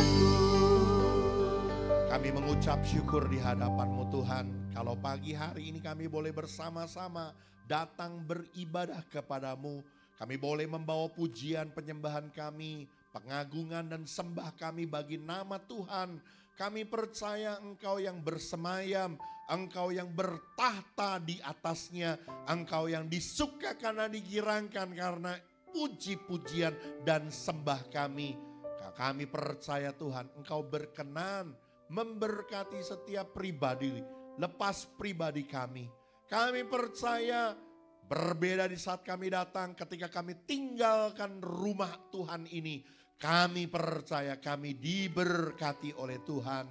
Kami mengucap syukur di hadapan-Mu Tuhan, kalau pagi hari ini kami boleh bersama-sama datang beribadah kepadamu. Kami boleh membawa pujian penyembahan kami, pengagungan dan sembah kami bagi nama Tuhan. Kami percaya Engkau yang bersemayam, Engkau yang bertahta di atasnya, Engkau yang disukakan dan digirangkan karena puji-pujian dan sembah kami. Kami percaya Tuhan, Engkau berkenan memberkati setiap pribadi, lepas pribadi kami. Kami percaya berbeda di saat kami datang ketika kami tinggalkan rumah Tuhan ini. Kami percaya kami diberkati oleh Tuhan.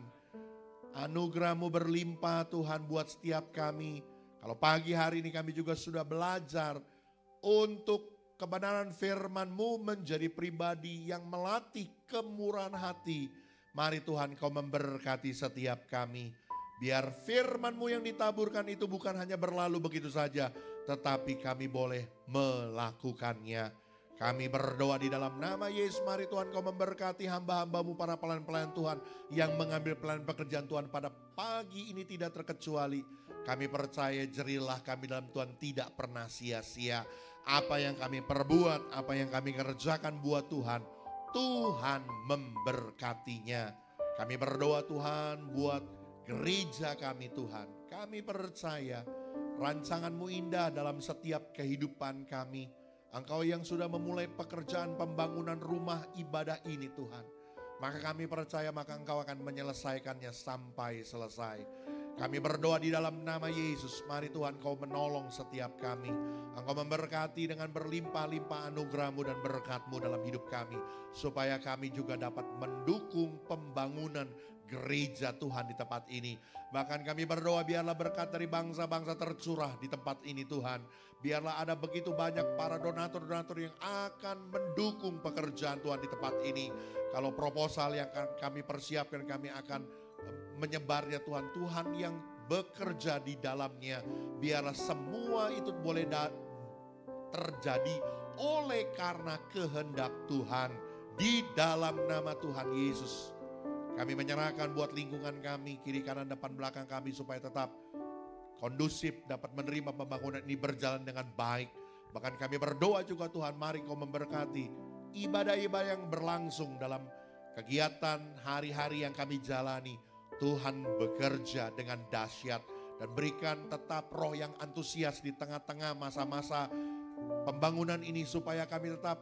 Anugerah-Mu berlimpah Tuhan buat setiap kami. Kalau pagi hari ini kami juga sudah belajar untuk kebenaran firman-Mu menjadi pribadi yang melatih kemurahan hati. Mari Tuhan Kau memberkati setiap kami. Biar firman-Mu yang ditaburkan itu bukan hanya berlalu begitu saja, tetapi kami boleh melakukannya. Kami berdoa di dalam nama Yesus. Mari Tuhan Kau memberkati hamba-hamba-Mu, para pelayan-pelayan Tuhan yang mengambil pelayan pekerjaan Tuhan pada pagi ini tidak terkecuali. Kami percaya jerilah kami dalam Tuhan tidak pernah sia-sia. Apa yang kami perbuat, apa yang kami kerjakan buat Tuhan, Tuhan memberkatinya. Kami berdoa Tuhan buat gereja kami Tuhan. Kami percaya rancangan-Mu indah dalam setiap kehidupan kami. Engkau yang sudah memulai pekerjaan pembangunan rumah ibadah ini Tuhan. Maka kami percaya maka Engkau akan menyelesaikannya sampai selesai. Kami berdoa di dalam nama Yesus. Mari Tuhan Kau menolong setiap kami. Engkau memberkati dengan berlimpah-limpah anugerah-Mu dan berkat-Mu dalam hidup kami. Supaya kami juga dapat mendukung pembangunan gereja Tuhan di tempat ini. Bahkan kami berdoa biarlah berkat dari bangsa-bangsa tercurah di tempat ini Tuhan. Biarlah ada begitu banyak para donatur-donatur yang akan mendukung pekerjaan Tuhan di tempat ini. Kalau proposal yang akan kami persiapkan, kami akan menyebarnya Tuhan. Tuhan yang bekerja di dalamnya. Biarlah semua itu boleh terjadi oleh karena kehendak Tuhan. Di dalam nama Tuhan Yesus. Kami menyerahkan buat lingkungan kami, kiri kanan depan belakang kami supaya tetap kondusif, dapat menerima pembangunan ini berjalan dengan baik. Bahkan kami berdoa juga Tuhan, mari Kau memberkati ibadah-ibadah yang berlangsung dalam kegiatan hari-hari yang kami jalani. Tuhan bekerja dengan dahsyat dan berikan tetap roh yang antusias di tengah-tengah masa-masa pembangunan ini supaya kami tetap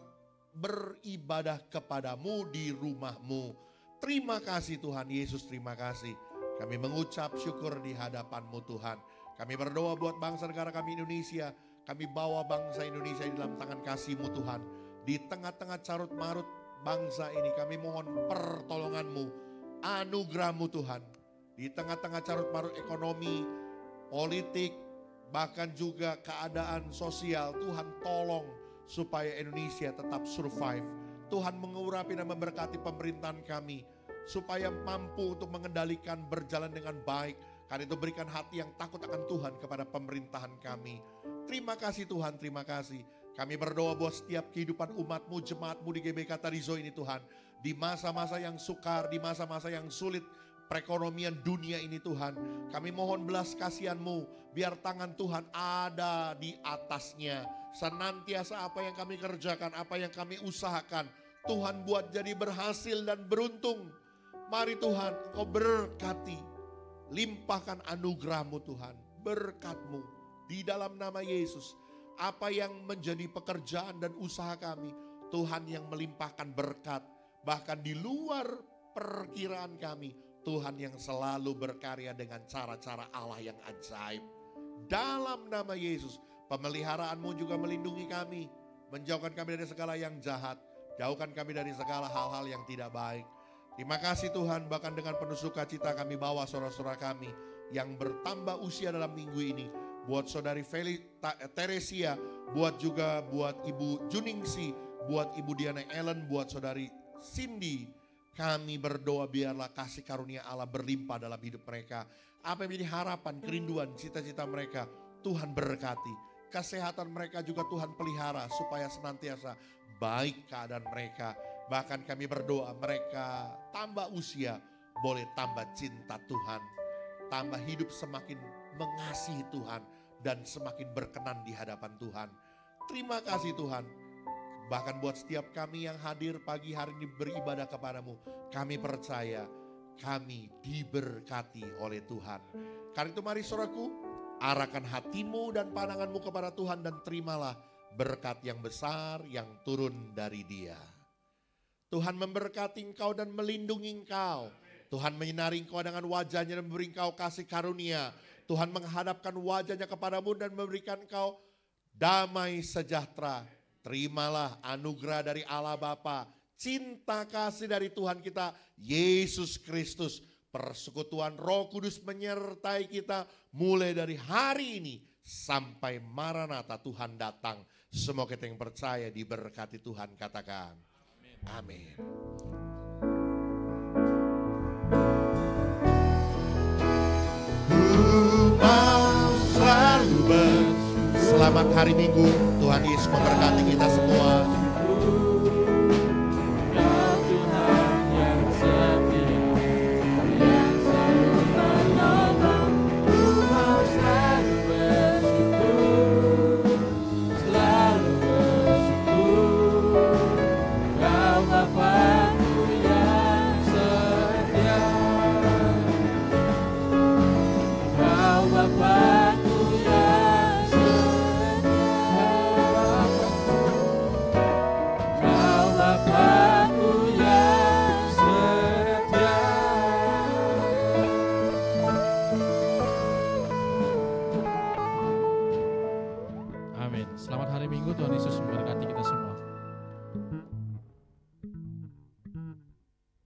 beribadah kepadamu di rumah-Mu. Terima kasih Tuhan Yesus, terima kasih. Kami mengucap syukur di hadapan-Mu Tuhan. Kami berdoa buat bangsa negara kami Indonesia. Kami bawa bangsa Indonesia di dalam tangan kasih-Mu Tuhan. Di tengah-tengah carut marut bangsa ini kami mohon pertolongan-Mu, anugerah-Mu Tuhan. Di tengah-tengah carut marut ekonomi, politik, bahkan juga keadaan sosial, Tuhan tolong supaya Indonesia tetap survive. Tuhan mengurapi dan memberkati pemerintahan kami supaya mampu untuk mengendalikan berjalan dengan baik. Karena itu berikan hati yang takut akan Tuhan kepada pemerintahan kami. Terima kasih Tuhan, terima kasih. Kami berdoa buat setiap kehidupan umat-Mu, jemaat-Mu di GBK Tarizo ini Tuhan. Di masa-masa yang sukar, di masa-masa yang sulit perekonomian dunia ini Tuhan. Kami mohon belas kasihan-Mu, biar tangan Tuhan ada di atasnya. Senantiasa apa yang kami kerjakan, apa yang kami usahakan, Tuhan buat jadi berhasil dan beruntung. Mari Tuhan Engkau berkati, limpahkan anugerah-Mu Tuhan, berkat-Mu di dalam nama Yesus. Apa yang menjadi pekerjaan dan usaha kami, Tuhan yang melimpahkan berkat. Bahkan di luar perkiraan kami, Tuhan yang selalu berkarya dengan cara-cara Allah yang ajaib. Dalam nama Yesus, pemeliharaan-Mu juga melindungi kami, menjauhkan kami dari segala yang jahat, jauhkan kami dari segala hal-hal yang tidak baik. Terima kasih Tuhan, bahkan dengan penuh sukacita kami bawa saudara-saudara kami yang bertambah usia dalam minggu ini. Buat saudari Teresia, buat juga buat Ibu Juningsi, buat Ibu Diana Ellen, buat saudari Cindy. Kami berdoa biarlah kasih karunia Allah berlimpah dalam hidup mereka. Apa yang menjadi harapan, kerinduan, cita-cita mereka, Tuhan berkati. Kesehatan mereka juga Tuhan pelihara supaya senantiasa baik keadaan mereka. Bahkan kami berdoa mereka tambah usia, boleh tambah cinta Tuhan. Tambah hidup semakin mengasihi Tuhan dan semakin berkenan di hadapan Tuhan. Terima kasih Tuhan. Bahkan buat setiap kami yang hadir pagi hari ini beribadah kepadamu, kami percaya kami diberkati oleh Tuhan. Karena itu mari saudaraku, arahkan hatimu dan pandanganmu kepada Tuhan dan terimalah berkat yang besar yang turun dari Dia. Tuhan memberkati engkau dan melindungi engkau. Tuhan menyinari engkau dengan wajahnya dan memberi engkau kasih karunia. Tuhan menghadapkan wajahnya kepadamu dan memberikan engkau damai sejahtera. Terimalah anugerah dari Allah Bapa, cinta kasih dari Tuhan kita Yesus Kristus, persekutuan Roh Kudus menyertai kita mulai dari hari ini sampai Maranatha Tuhan datang. Semua kita yang percaya diberkati Tuhan, katakan amin. Selamat hari Minggu, Tuhan Yesus memberkati kita semua. Amin. Selamat hari Minggu, Tuhan Yesus memberkati kita semua.